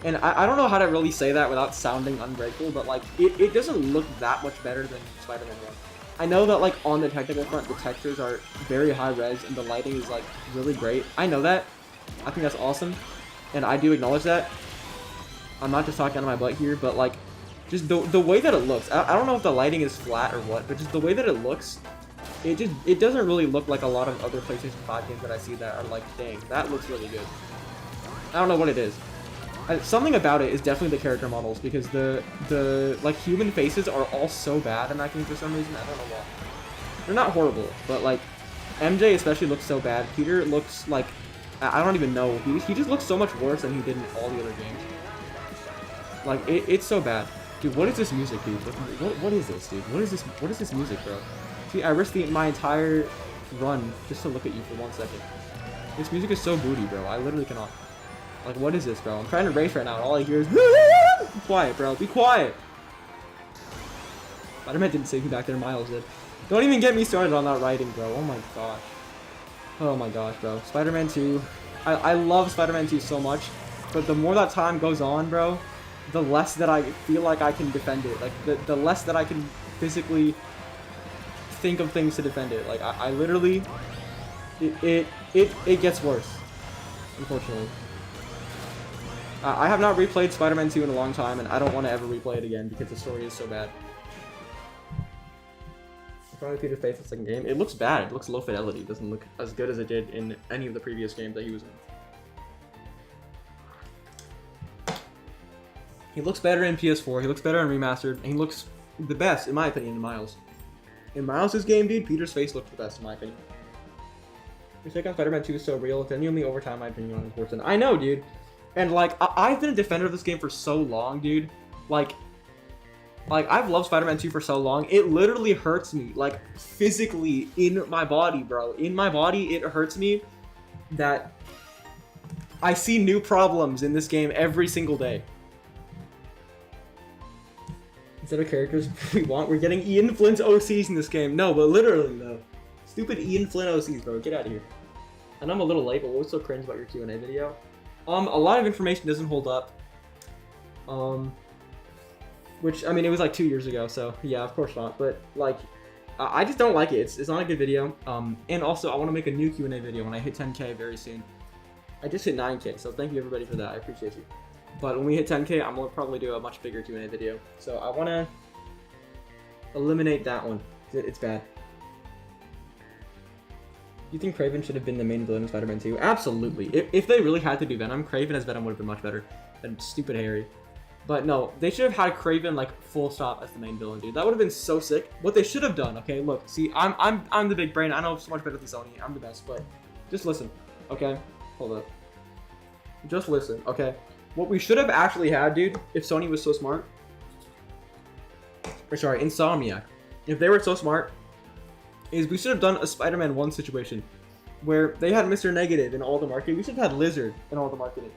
And I don't know how to really say that without sounding ungrateful, but like, it doesn't look that much better than Spider-Man 1. I know that like on the technical front, the textures are very high res and the lighting is like really great. I know that. I think that's awesome, and I do acknowledge that. I'm not just talking out of my butt here, but like, just the way that it looks. I don't know if the lighting is flat or what, but just the way that it looks, it doesn't really look like a lot of other PlayStation 5 games that I see that are like, dang, that looks really good. I don't know what it is. Something about it is definitely the character models, because the like human faces are all so bad in that game for some reason. I don't know why. They're not horrible, but like MJ especially looks so bad. Peter looks like, I don't even know. He just looks so much worse than he did in all the other games. Like it's so bad. Dude, what is this music, dude? What is this, dude? What is this music, bro? See, I risked my entire run just to look at you for 1 second. This music is so booty, bro. I literally cannot. Like, what is this, bro? I'm trying to race right now, and all I hear is be quiet, bro. Be quiet. Spider-Man didn't save me back there. Miles did. Don't even get me started on that writing, bro. Oh my gosh. Oh my gosh, bro. Spider-Man 2. I love Spider-Man 2 so much, but the more that time goes on, bro, the less that I feel like I can defend it. Like, the less that I can physically think of things to defend it. Like, I literally... It gets worse, unfortunately. I have not replayed Spider-Man 2 in a long time, and I don't want to ever replay it again because the story is so bad. Finally, Peter's face in the second game. It looks bad. It looks low fidelity. It doesn't look as good as it did in any of the previous games that he was in. He looks better in PS4. He looks better in Remastered. And he looks the best, in my opinion, in Miles. In Miles' game, dude, Peter's face looks the best, in my opinion. Your take on Spider-Man 2 is so real. Genuinely, over time, my opinion on important. I know, dude. And, like, I've been a defender of this game for so long, dude. Like, I've loved Spider-Man 2 for so long, it literally hurts me, like, physically in my body, bro. In my body, it hurts me that I see new problems in this game every single day. Instead of characters we're getting Ian Flint's OCs in this game. No, but literally, though. Stupid Ian Flint OCs, bro. Get out of here. I know I'm a little late, but what was so cringe about your Q&A video? A lot of information doesn't hold up. Which, I mean, it was like 2 years ago, so yeah, of course not. But, like, I just don't like it. It's not a good video. And also, I want to make a new Q&A video when I hit 10K very soon. I just hit 9K, so thank you everybody for that. I appreciate you. But when we hit 10K, I'm going to probably do a much bigger Q&A video. So I want to eliminate that one. It's bad. You think Kraven should have been the main villain in Spider-Man 2? Absolutely. If they really had to do Venom, Kraven as Venom would have been much better than stupid Harry. But no, they should have had Kraven, like, full stop as the main villain, dude. That would have been so sick. What they should have done, okay, look, see, I'm the big brain. I know so much better than Sony. I'm the best, but just listen, okay? Hold up. Just listen, okay? What we should have actually had, dude, if Sony was so smart, or sorry, Insomniac, if they were so smart, is we should have done a Spider-Man 1 situation where they had Mr. Negative in all the marketing. We should have had Lizard in all the marketing.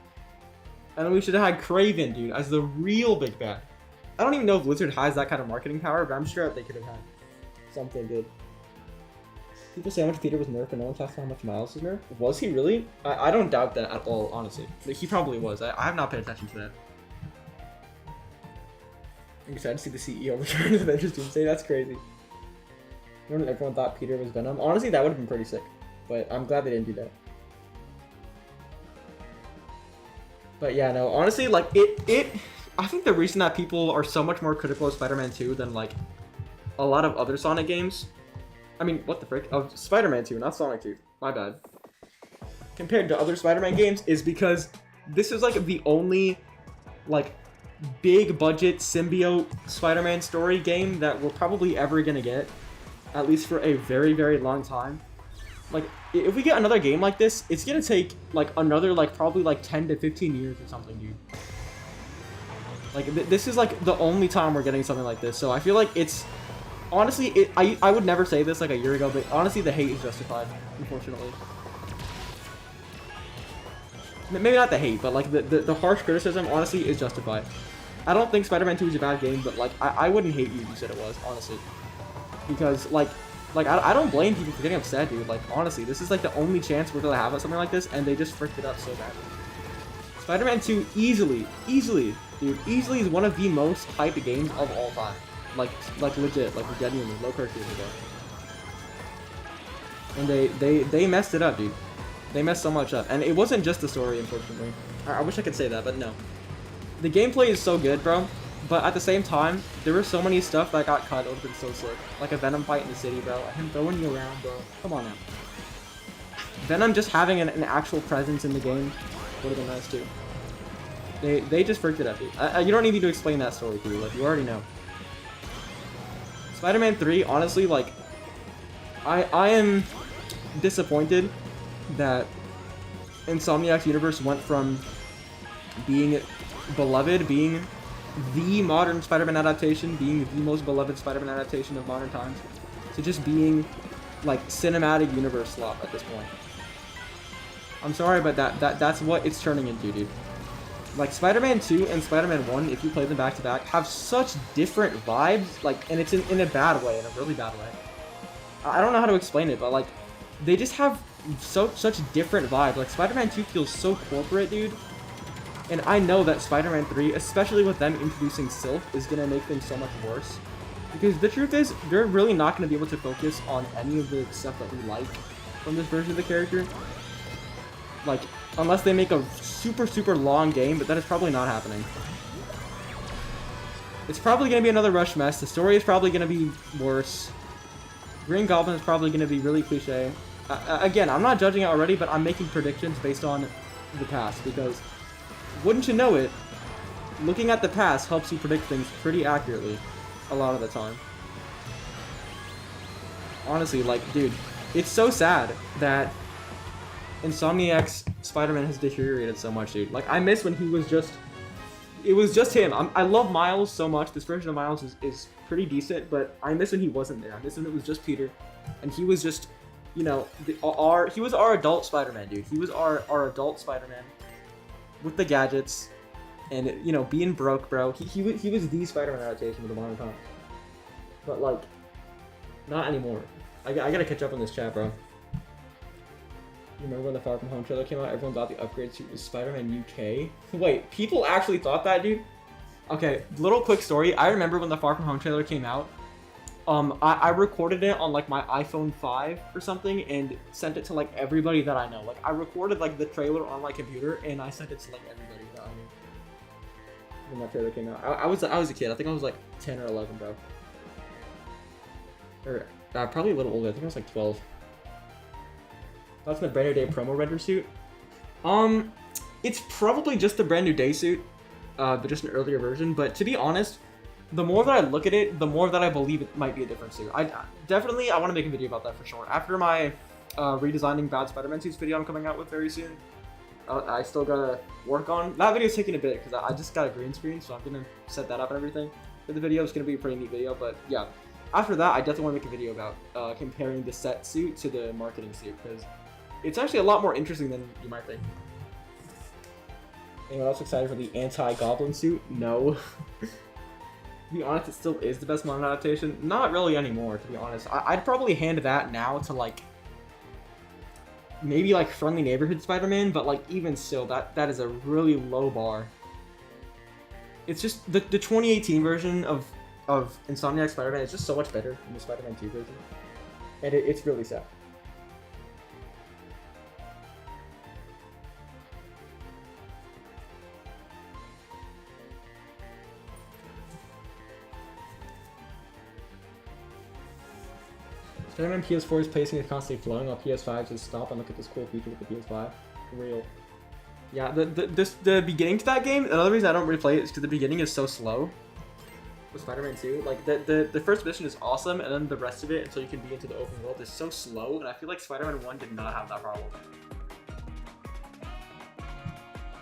And then we should have had Kraven, dude, as the real big bad. I don't even know if Lizard has that kind of marketing power, but I'm sure they could have had something good. People say how much Peter was nerfed, but no one talks about how much Miles was nerfed. Was he really? I don't doubt that at all, honestly. He probably was. I have not paid attention to that. I'm excited to see the CEO return to Avengers Doomsday. That's crazy. Remember everyone thought Peter was Venom? Honestly, that would have been pretty sick. But I'm glad they didn't do that. But yeah, no, honestly, like, I think the reason that people are so much more critical of Spider-Man 2 than, like, a lot of other Sonic games... I mean, what the frick? Oh, Spider-Man 2, not Sonic 2. My bad. Compared to other Spider-Man games, is because this is, like, the only, like, big-budget symbiote Spider-Man story game that we're probably ever gonna get. At least for a very, very long time. Like, if we get another game like this, it's gonna take, like, another, like, probably, like, 10 to 15 years or something, dude. Like, this is, like, the only time we're getting something like this, so I feel like it's... Honestly, I would never say this, like, a year ago, but honestly, the hate is justified, unfortunately. Maybe not the hate, but, like, the harsh criticism, honestly, is justified. I don't think Spider-Man 2 is a bad game, but, like, I wouldn't hate you if you said it was, honestly. Because, like, I don't blame people for getting upset, dude. Like, honestly, this is, like, the only chance we're gonna have at something like this, and they just fricked it up so badly. Spider-Man 2 easily, dude, easily is one of the most hyped games of all time. Like legit, like, genuinely, low curfew ago. And they messed it up, dude. They messed so much up. And it wasn't just the story, unfortunately. I wish I could say that, but no. The gameplay is so good, bro. But at the same time, there were so many stuff that got cut. It would have been so sick. Like a Venom fight in the city, bro. Him throwing you around, bro. Come on now. Venom just having an actual presence in the game would have been nice, too. They just freaked it up, dude. You don't need me to explain that story to you. Like, you already know. Spider-Man 3, honestly, like, I am disappointed that Insomniac's universe went from being beloved, being the modern Spider-Man adaptation, being the most beloved Spider-Man adaptation of modern times, to just being, like, cinematic universe slop at this point. I'm sorry, but that's what it's turning into, dude. Like, Spider-Man 2 and Spider-Man 1, if you play them back-to-back, have such different vibes, like, and it's in a bad way, in a really bad way. I don't know how to explain it, but, like, they just have such different vibes. Like, Spider-Man 2 feels so corporate, dude. And I know that Spider-Man 3, especially with them introducing Sylph, is going to make things so much worse. Because the truth is, they're really not going to be able to focus on any of the stuff that we like from this version of the character. Like, unless they make a super long game, but that is probably not happening. It's probably going to be another rush mess. The story is probably going to be worse. Green Goblin is probably going to be really cliche. Again, I'm not judging it already, but I'm making predictions based on the past, because wouldn't you know it, looking at the past helps you predict things pretty accurately a lot of the time. Honestly, like, dude, it's so sad that Insomniac's Spider-Man has deteriorated so much, dude. Like, I miss when he was just... It was just him. I love Miles so much. This version of Miles is pretty decent, but I miss when he wasn't there. I miss when it was just Peter. And he was just, you know, he was our adult Spider-Man, dude. He was our adult Spider-Man with the gadgets and, you know, being broke, bro. He was the Spider-Man adaptation of the modern times. But, like, not anymore. I gotta catch up on this chat, bro. You remember when the Far From Home trailer came out? Everyone thought the upgrade suit was Spider-Man UK. Wait, people actually thought that, dude? Okay, little quick story. I remember when the Far From Home trailer came out. I recorded it on, like, my iPhone 5 or something and sent it to, like, everybody that I know. Like, I recorded, like, the trailer on my computer and I sent it to, like, everybody that I knew when that trailer came out. I was a kid. I think I was, like, 10 or 11, bro. Or probably a little older. I think I was, like, 12. That's the brand new day promo render suit. It's probably just the brand new day suit, but just an earlier version. But to be honest, the more that I look at it, the more that I believe it might be a different suit. I want to make a video about that for sure. After my redesigning bad Spider-Man suits video I'm coming out with very soon, I still gotta work on. That video's taking a bit because I just got a green screen, so I'm gonna set that up and everything. for the video. It's gonna be a pretty neat video, but yeah. After that, I definitely want to make a video about comparing the set suit to the marketing suit, because it's actually a lot more interesting than you might think. Anyone else excited for the anti-goblin suit? No. To be honest, it still is the best modern adaptation. Not really anymore, to be honest. I'd probably hand that now to, like, maybe, like, Friendly Neighborhood Spider-Man, but, like, even still, that is a really low bar. It's just, the 2018 version of Insomniac Spider-Man is just so much better than the Spider-Man 2 version. And it's really sad. Spider-Man PS4's pacing is constantly flowing while PS5's is stop and look at this cool feature with the PS5. Real. Yeah, the beginning to that game, another reason I don't really play it is because the beginning is so slow. With Spider-Man 2, like the first mission is awesome, and then the rest of it until you can be into the open world is so slow, and I feel like Spider-Man 1 did not have that problem.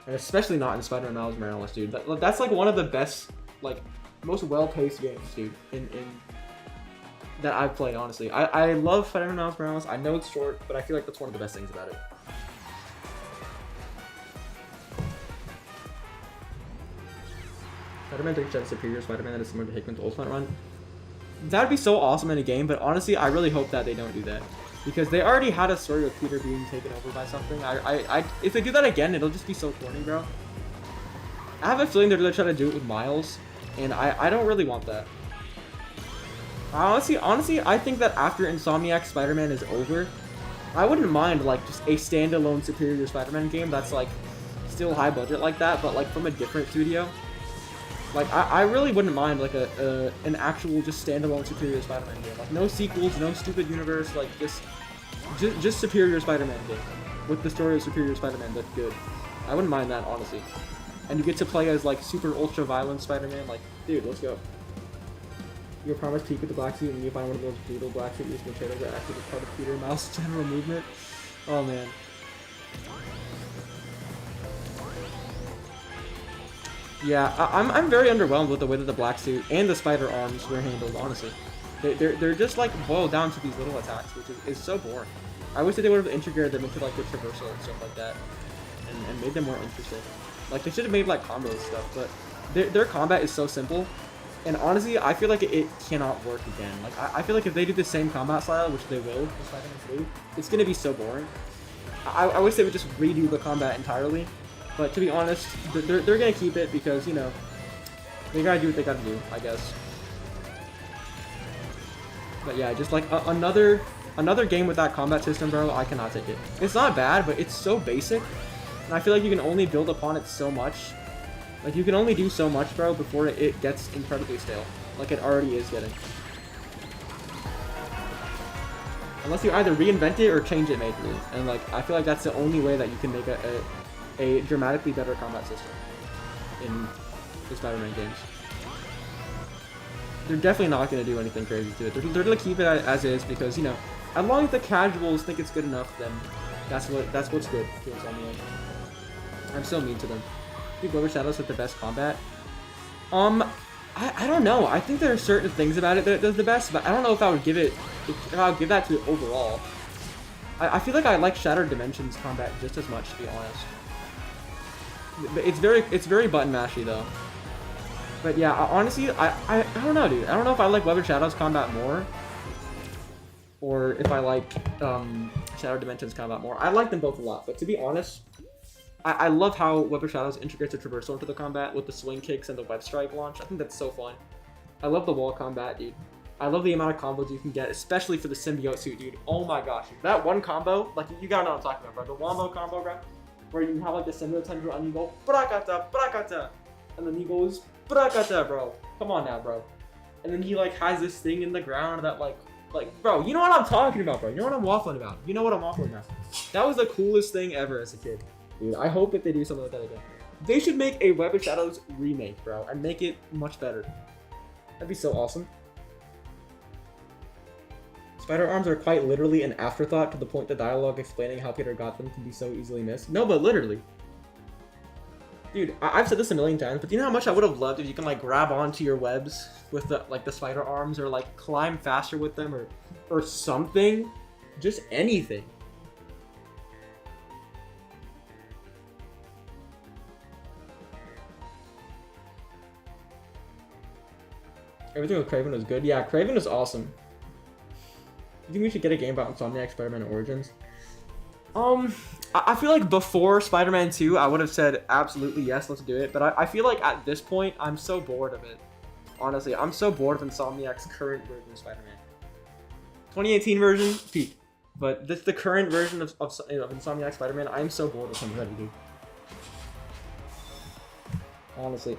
And especially not in Spider-Man Miles Morales, dude. That's like one of the best, like, most well-paced games, dude, in that I've played, honestly. I love Spider-Man Miles Morales. I know it's short, but I feel like that's one of the best things about it. Spider-Man 3 Jet Superior Spider-Man that is similar to Hickman's Ultimate Run. That would be so awesome in a game, but honestly, I really hope that they don't do that. Because they already had a story with Peter being taken over by something. If they do that again, it'll just be so corny, bro. I have a feeling they're gonna try to do it with Miles, and I don't really want that. Honestly, I think that after Insomniac Spider-Man is over, I wouldn't mind, like, just a standalone Superior Spider-Man game that's, like, still high budget like that, but, like, from a different studio. Like, I really wouldn't mind, like, an actual just standalone Superior Spider-Man game. Like, no sequels, no stupid universe, like, just Superior Spider-Man game. With the story of Superior Spider-Man that's good. I wouldn't mind that, honestly. And you get to play as, like, super ultra-violent Spider-Man, like, dude, let's go. You're promised peek with the black suit, and you find one of those brutal black suit used materials that actually is part of Peter and Miles' general movement. Oh, man. Yeah, I'm very underwhelmed with the way that the black suit and the spider arms were handled, honestly. They're just, like, boiled down to these little attacks, which is so boring. I wish that they would have integrated them into, like, the traversal and stuff like that, and made them more interesting. Like, they should have made, like, combos and stuff, but their combat is so simple. And honestly, I feel like it cannot work again. Like, I feel like if they do the same combat style, which they will with Spider-Man 3, it's gonna be so boring. I wish they would just redo the combat entirely. But to be honest, they're gonna keep it because, you know, they gotta do what they gotta do, I guess. But yeah, just like another game with that combat system, bro, I cannot take it. It's not bad, but it's so basic. And I feel like you can only build upon it so much. Like, you can only do so much, bro, before it gets incredibly stale. Like it already is getting. Unless you either reinvent it or change it majorly. And, like, I feel like that's the only way that you can make a dramatically better combat system in the Spider-Man games. They're definitely not going to do anything crazy to it. They're going to keep it as is because, you know, as long as the casuals think it's good enough, then that's what's good to Insomniac. I'm so mean to them. I think Weber Shadows with the best combat. I don't know. I think there are certain things about it that does the best, but I don't know if I would give it. If I would give that to it overall. I feel like I like Shattered Dimensions combat just as much, to be honest. It's very button mashy though. But yeah, honestly, I don't know, dude. I don't know if I like Web of Shadows combat more, or if I like Shattered Dimensions combat more. I like them both a lot, but to be honest, I love how Web of Shadows integrates a traversal into the combat with the swing kicks and the web strike launch. I think that's so fun. I love the wall combat, dude. I love the amount of combos you can get, especially for the symbiote suit, dude. Oh my gosh, dude. That one combo, like, you gotta know what I'm talking about, bro. The wombo combo, bro, where you have like the symbiote tendril and you go brakata, and then he goes brakata, bro. Come on now, bro. And then he like has this thing in the ground that like, bro, you know what I'm talking about, bro. You know what I'm waffling about. You know what I'm waffling about. That was the coolest thing ever as a kid. Dude, I hope that they do something like that again. They should make a Web of Shadows remake, bro, and make it much better. That'd be so awesome. Spider arms are quite literally an afterthought to the point the dialogue explaining how Peter got them can be so easily missed. No, but literally. Dude, I've said this a million times, but do you know how much I would have loved if you can like grab onto your webs with the spider arms, or like climb faster with them, or something, just anything. Everything with Craven was good. Yeah, Craven was awesome. You think we should get a game about Insomniac Spider-Man Origins? I feel like before Spider-Man 2, I would have said absolutely yes, let's do it. But I feel like at this point, I'm so bored of it. Honestly, I'm so bored of Insomniac's current version of Spider-Man. 2018 version, peak. But this the current version of Insomniac Spider-Man. I am so bored of him already, dude. Honestly.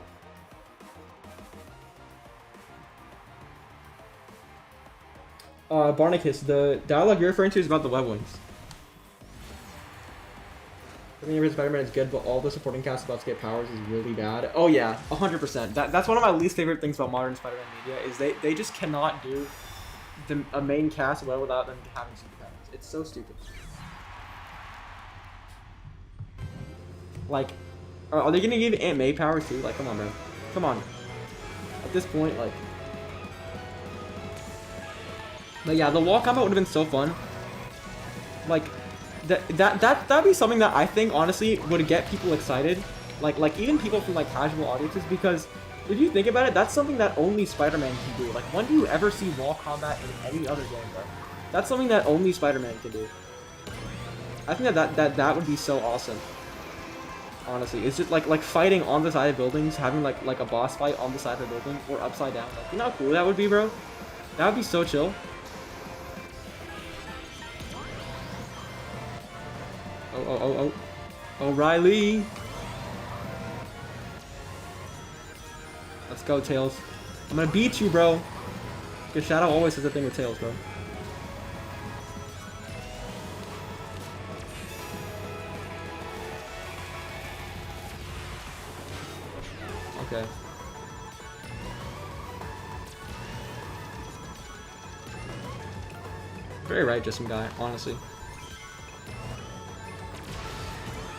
Barnacus, the dialogue you're referring to is about the web wings. I think Spider-Man is good, but all the supporting cast about to get powers is really bad. Oh yeah, 100%. That's one of my least favorite things about modern Spider-Man media, is they just cannot do a main cast well without them having superpowers. It's so stupid. Like, are they gonna give Aunt May powers too? Like, come on, bro. Come on. At this point, like... But yeah, the wall combat would have been so fun. Like... That'd be something that I think honestly would get people excited, like even people from like casual audiences, because if you think about it, that's something that only Spider-Man can do. Like, when do you ever see wall combat in any other game, bro? That's something that only Spider-Man can do. I think that would be so awesome. Honestly, it's just like fighting on the side of buildings, having like a boss fight on the side of the building or upside down. Like, you know how cool that would be, bro? That would be so chill. Oh, O'Reilly. Let's go, Tails. I'm gonna beat you, bro. Because Shadow always has a thing with Tails, bro. Okay. Very right, just some guy, honestly.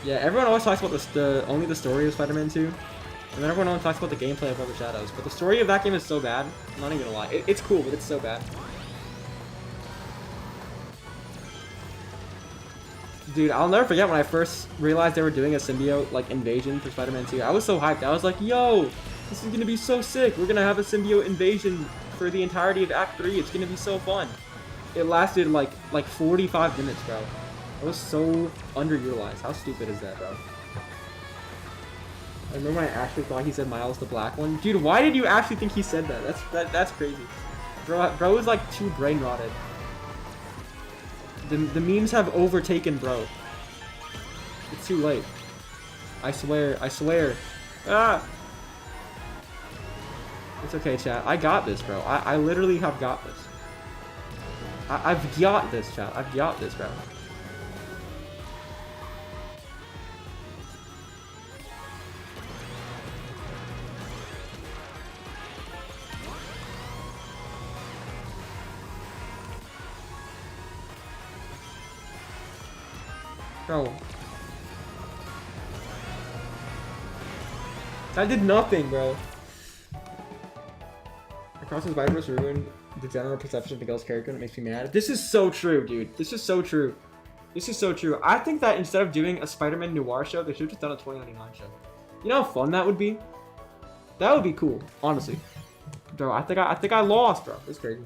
Yeah, everyone always talks about only the story of Spider-Man 2, and then everyone only talks about the gameplay of Other Shadows. But the story of that game is so bad. I'm not even gonna lie. It's cool, but it's so bad. Dude, I'll never forget when I first realized they were doing a symbiote like invasion for Spider-Man 2. I was so hyped. I was like, yo, this is gonna be so sick. We're gonna have a symbiote invasion for the entirety of Act 3. It's gonna be so fun. It lasted like 45 minutes, bro. That was so underutilized. How stupid is that, bro? I remember when I actually thought he said Miles the Black One. Dude, why did you actually think he said that? That's crazy. Bro is like too brain rotted. The memes have overtaken bro. It's too late. I swear. Ah! It's okay, chat. I got this, bro. I literally have got this. I've got this, chat. I've got this, bro. Bro. That did nothing, bro. Across the Spider-Verse ruined the general perception of Miguel's character, and it makes me mad. This is so true, dude. This is so true. This is so true. I think that instead of doing a Spider-Man noir show, they should have just done a 2099 show. You know how fun that would be? That would be cool, honestly. Bro, I think I lost, bro. It's crazy.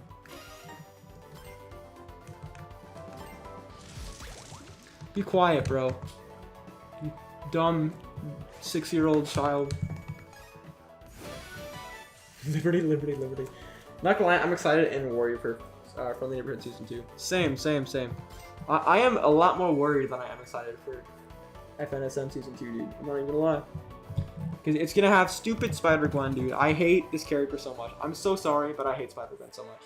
Be quiet, bro. You dumb 6-year-old child. Liberty. Not gonna lie, I'm excited in Warrior for Friendly Neighborhood Season 2. Same. I am a lot more worried than I am excited for FNSM Season 2, dude. I'm not even gonna lie. Because it's gonna have stupid Spider-Gwen, dude. I hate this character so much. I'm so sorry, but I hate Spider-Gwen so much.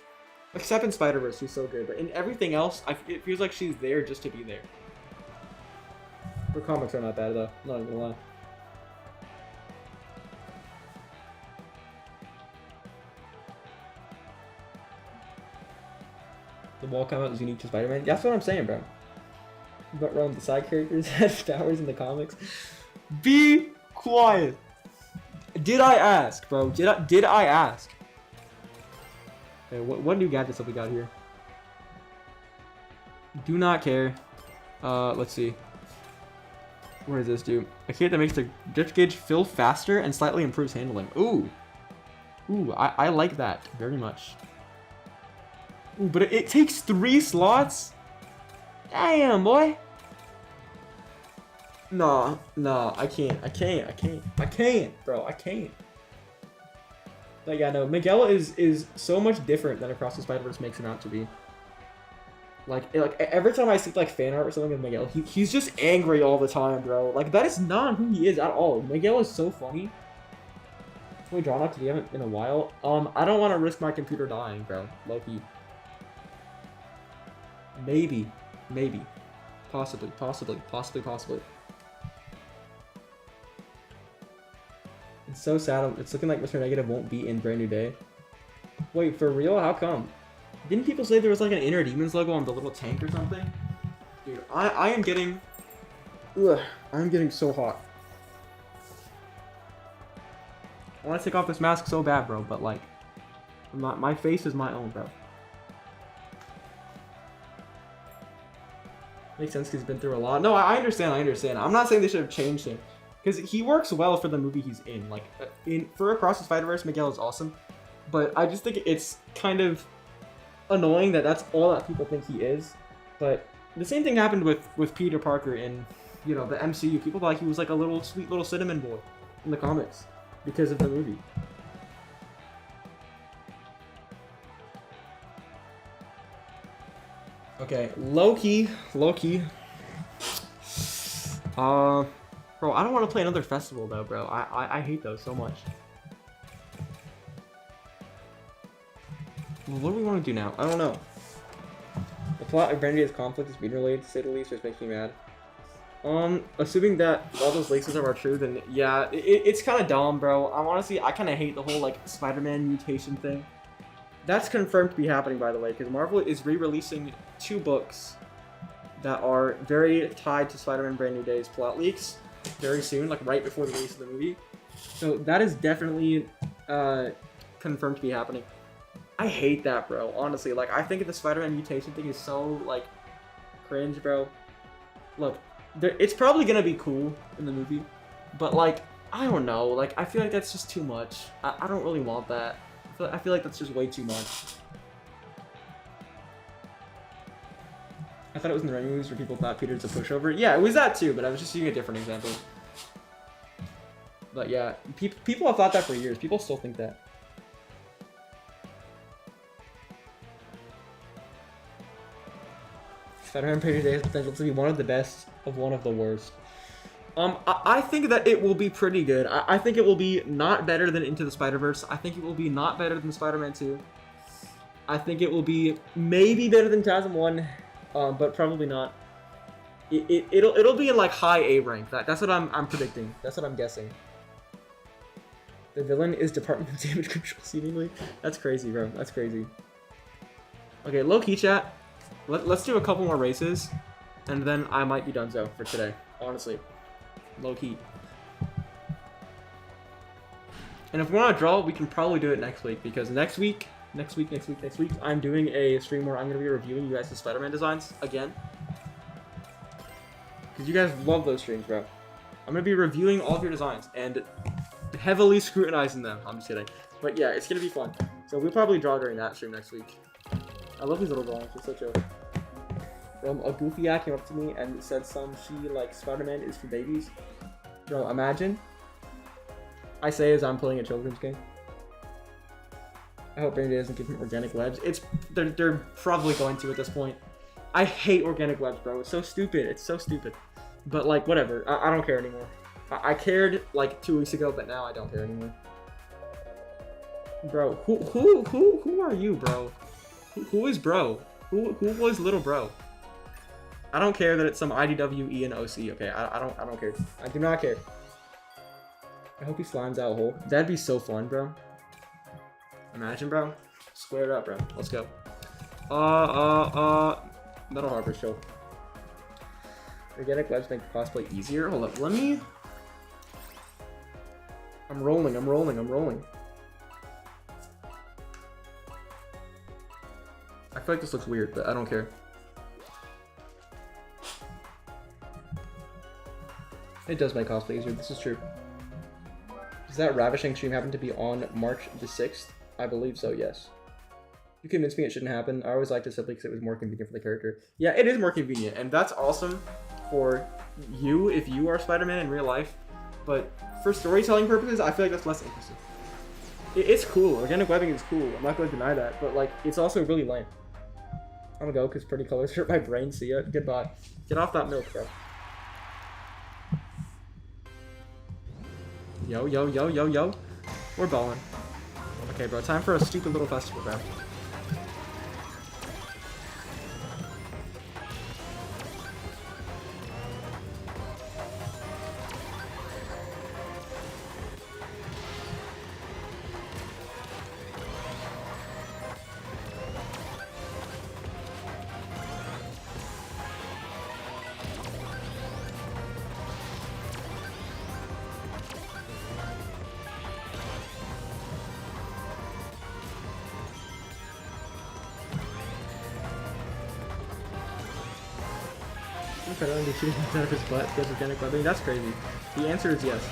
Except in Spider-Verse, she's so good. But in everything else, it feels like she's there just to be there. Her comics are not bad, though. I'm not even gonna lie. The wall combat is unique to Spider-Man. That's what I'm saying, bro. But the side characters have powers in the comics. Be quiet. Did I ask, bro? Did I ask? Okay, what new gadgets have we got here? Do not care. Let's see. What does this do? A kit that makes the drift gauge fill faster and slightly improves handling. Ooh. Ooh, I like that very much. Ooh, but it takes 3 slots? Damn, boy. Nah, I can't, bro, I can't. Like, yeah, no, Miguel is so much different than Across the Spider-Verse makes him out to be. Like every time I see like fan art or something of Miguel, he's just angry all the time, bro. Like that is not who he is at all. Miguel is so funny. Can we draw knock? We haven't in a while. I don't want to risk my computer dying, bro. Low-key. Maybe, possibly. It's so sad. It's looking like Mr. Negative won't be in Brand New Day. Wait, for real? How come? Didn't people say there was like an Inner Demons logo on the little tank or something? Dude, I am getting... Ugh, I'm getting so hot. I want to take off this mask so bad, bro, but like... my face is my own, bro. Makes sense because he's been through a lot. No, I understand. I'm not saying they should have changed him. Because he works well for the movie he's in. Like, for Across the Spider-Verse, Miguel is awesome. But I just think it's kind of annoying that that's all that people think he is. But the same thing happened with Peter Parker in, you know, the MCU. People thought he was like a little sweet little cinnamon boy in the comics because of the movie. Okay, low-key. Bro, I don't want to play another festival though, bro. I hate those so much. Well, what do we want to do now? I don't know. The plot of Brand New Day's conflict is being related, to say the least, which makes me mad. Assuming that all those leaks are true, then yeah, it's kind of dumb, bro. I kind of hate the whole like Spider-Man mutation thing. That's confirmed to be happening, by the way, because Marvel is re-releasing 2 books that are very tied to Spider-Man Brand New Day's plot leaks very soon, like right before the release of the movie. So that is definitely confirmed to be happening. I hate that, bro. Honestly, like I think the Spider-Man mutation thing is so like cringe, bro. Look, it's probably gonna be cool in the movie, but like I don't know. Like I feel like that's just too much. I don't really want that. I feel like that's just way too much. I thought it was in the Raimi movies where people thought Peter's a pushover. Yeah, it was that too, but I was just using a different example. But yeah, people have thought that for years. People still think that. Spider-Man Brand New Day has potential to be one of the best of one of the worst. I think that it will be pretty good. I think it will be not better than Into the Spider-Verse. I think it will be not better than Spider-Man 2. I think it will be maybe better than TASM 1, but probably not. It'll be in like high A rank. That's what I'm predicting. That's what I'm guessing. The villain is Department of Damage Control, seemingly. That's crazy, bro. That's crazy. Okay, low-key chat. Let's do a couple more races, and then I might be donezo for today. Honestly. Low-key. And if we want to draw, we can probably do it next week, because next week, I'm doing a stream where I'm going to be reviewing you guys' Spider-Man designs again. Because you guys love those streams, bro. I'm going to be reviewing all of your designs and heavily scrutinizing them. I'm just kidding. But yeah, it's going to be fun. So we'll probably draw during that stream next week. I love these little drawings. They're so chill. A goofy guy came up to me and said like Spider-Man is for babies. Bro, imagine. I say as I'm playing a children's game. I hope Brand New Day doesn't give him organic webs. They're probably going to at this point. I hate organic webs, bro. It's so stupid. It's so stupid. But like, whatever. I don't care anymore. I cared like 2 weeks ago, but now I don't care anymore. Bro, who are you, bro? Who is bro? Who was little bro? I don't care that it's some IDW, E, and OC, okay? I don't care. I do not care. I hope he slimes out a hole. That'd be so fun, bro. Imagine, bro. Square it up, bro. Let's go. Metal Harbor show. Organic webs make cosplay easier. Hold up, let me I'm rolling, I'm rolling, I'm rolling. I feel like this looks weird, but I don't care. It does make cosplay easier, this is true. Does that Ravishing stream happen to be on March the 6th? I believe so, yes. You convinced me it shouldn't happen. I always liked it simply because it was more convenient for the character. Yeah, it is more convenient, and that's awesome for you if you are Spider-Man in real life. But for storytelling purposes, I feel like that's less interesting. It's cool. Organic webbing is cool. I'm not going to deny that, but like, it's also really lame. I'm gonna go because pretty colors hurt my brain. See ya. Goodbye. Get off that milk, bro. Yo, yo, yo, yo, yo. We're balling. Okay, bro. Time for a stupid little festival, bro. If I don't do shooting out of his butt because organic webbing, that's crazy. The answer is yes.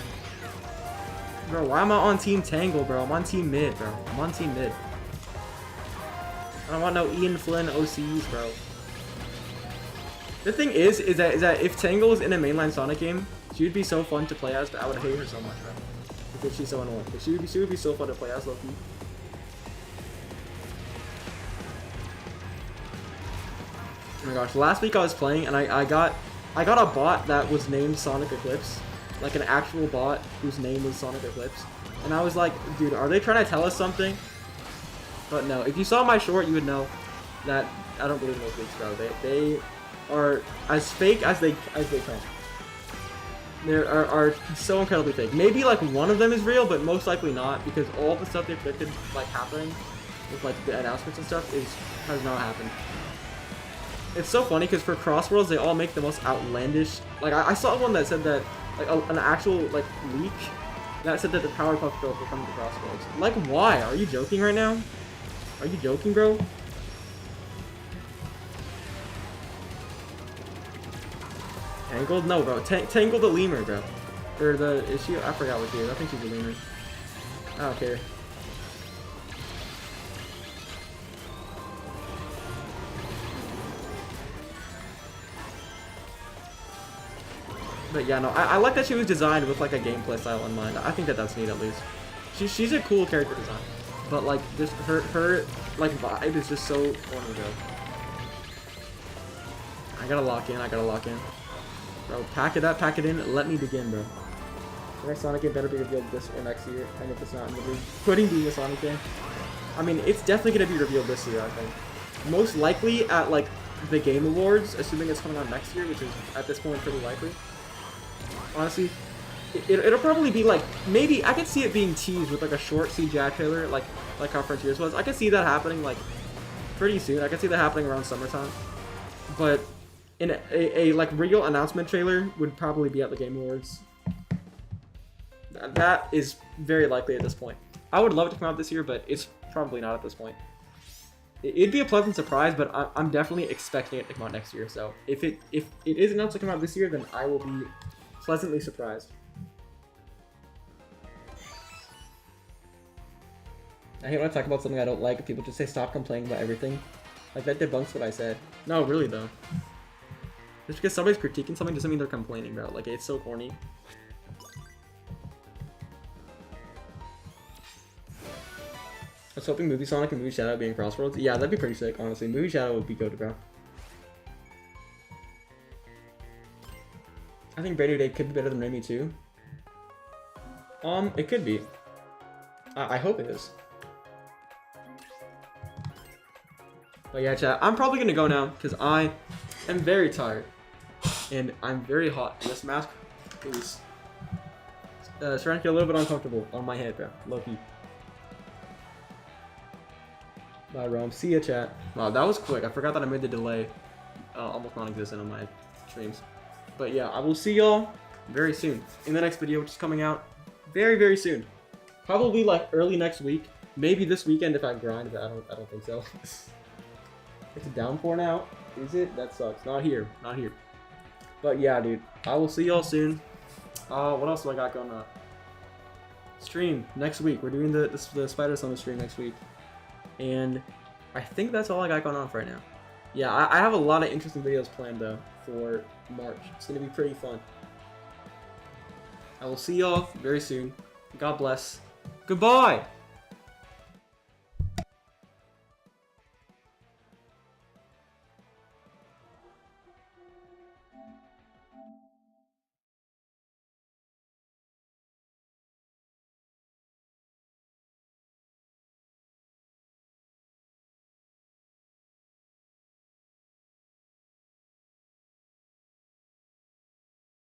Bro, why am I on Team Tangle, bro? I'm on Team Mid, bro. I'm on Team Mid. I don't want no Ian Flynn OCs, bro. The thing is that if Tangle was in a mainline Sonic game, she would be so fun to play as, but I would hate her so much, bro. Because she's so annoying. But she would be so fun to play as, low-key. Oh my gosh, last week I was playing and I got a bot that was named Sonic Eclipse. Like an actual bot whose name was Sonic Eclipse. And I was like, dude, are they trying to tell us something? But no, if you saw my short, you would know that I don't believe in those leaks, bro. They are as fake as they come. They are so incredibly fake. Maybe like one of them is real, but most likely not, because all the stuff they predicted like happening with like the announcements and stuff has not happened. It's so funny because for CrossWorlds, they all make the most outlandish. Like I saw one that said that like an actual like leak that said that the Powerpuff Girls were coming to CrossWorlds. Like why? Are you joking right now? Are you joking, bro? Tangled? No, bro. Tangled the lemur, bro. Or is she? I forgot what she is. I think she's a lemur. I don't care. But yeah, no, I like that she was designed with like a gameplay style in mind. I think that's neat at least. She's a cool character design, but like just her like vibe is just so corny, bro. I gotta lock in. Bro, pack it up, pack it in. Let me begin, bro. The next Sonic game better be revealed this or next year, and if it's not in the league, quitting being a Sonic game. I mean, it's definitely gonna be revealed this year, I think. Most likely at like the Game Awards, assuming it's coming on next year, which is at this point pretty likely. Honestly, it'll probably be like, maybe I could see it being teased with like a short CGI trailer, like how Frontiers was. I could see that happening like pretty soon. I could see that happening around summertime. But in a like real announcement trailer would probably be at the Game Awards. That is very likely at this point. I would love it to come out this year, but it's probably not at this point. It'd be a pleasant surprise, but I'm definitely expecting it to come out next year. So if it is announced to come out this year, then I will be pleasantly surprised. I hate when I talk about something I don't like and people just say stop complaining about everything. Like that debunks what I said. No, really though. Just because somebody's critiquing something doesn't mean they're complaining, bro. Like it's so corny. I was hoping Movie Sonic and Movie Shadow being CrossWorlds. Yeah, that'd be pretty sick, honestly. Movie Shadow would be good, bro. I think Brand New Day could be better than Remy too. It could be. I hope it is. But yeah, chat, I'm probably gonna go now because I am very tired and I'm very hot. This mask is starting to get a little bit uncomfortable on my head, bro. Low-key. Bye, Rome. See ya, chat. Wow, that was quick. I forgot that I made the delay almost non-existent on my streams. But yeah, I will see y'all very soon in the next video, which is coming out Very, very soon. Probably like early next week. Maybe this weekend if I grind, but I don't think so. It's a downpour now. Is it? That sucks. Not here. Not here. But yeah, dude. I will see y'all soon. What else do I got going on? Stream next week. We're doing the Spider Summon stream next week. And I think that's all I got going on for right now. Yeah, I have a lot of interesting videos planned though for March. It's gonna be pretty fun. I will see y'all very soon. God bless. Goodbye!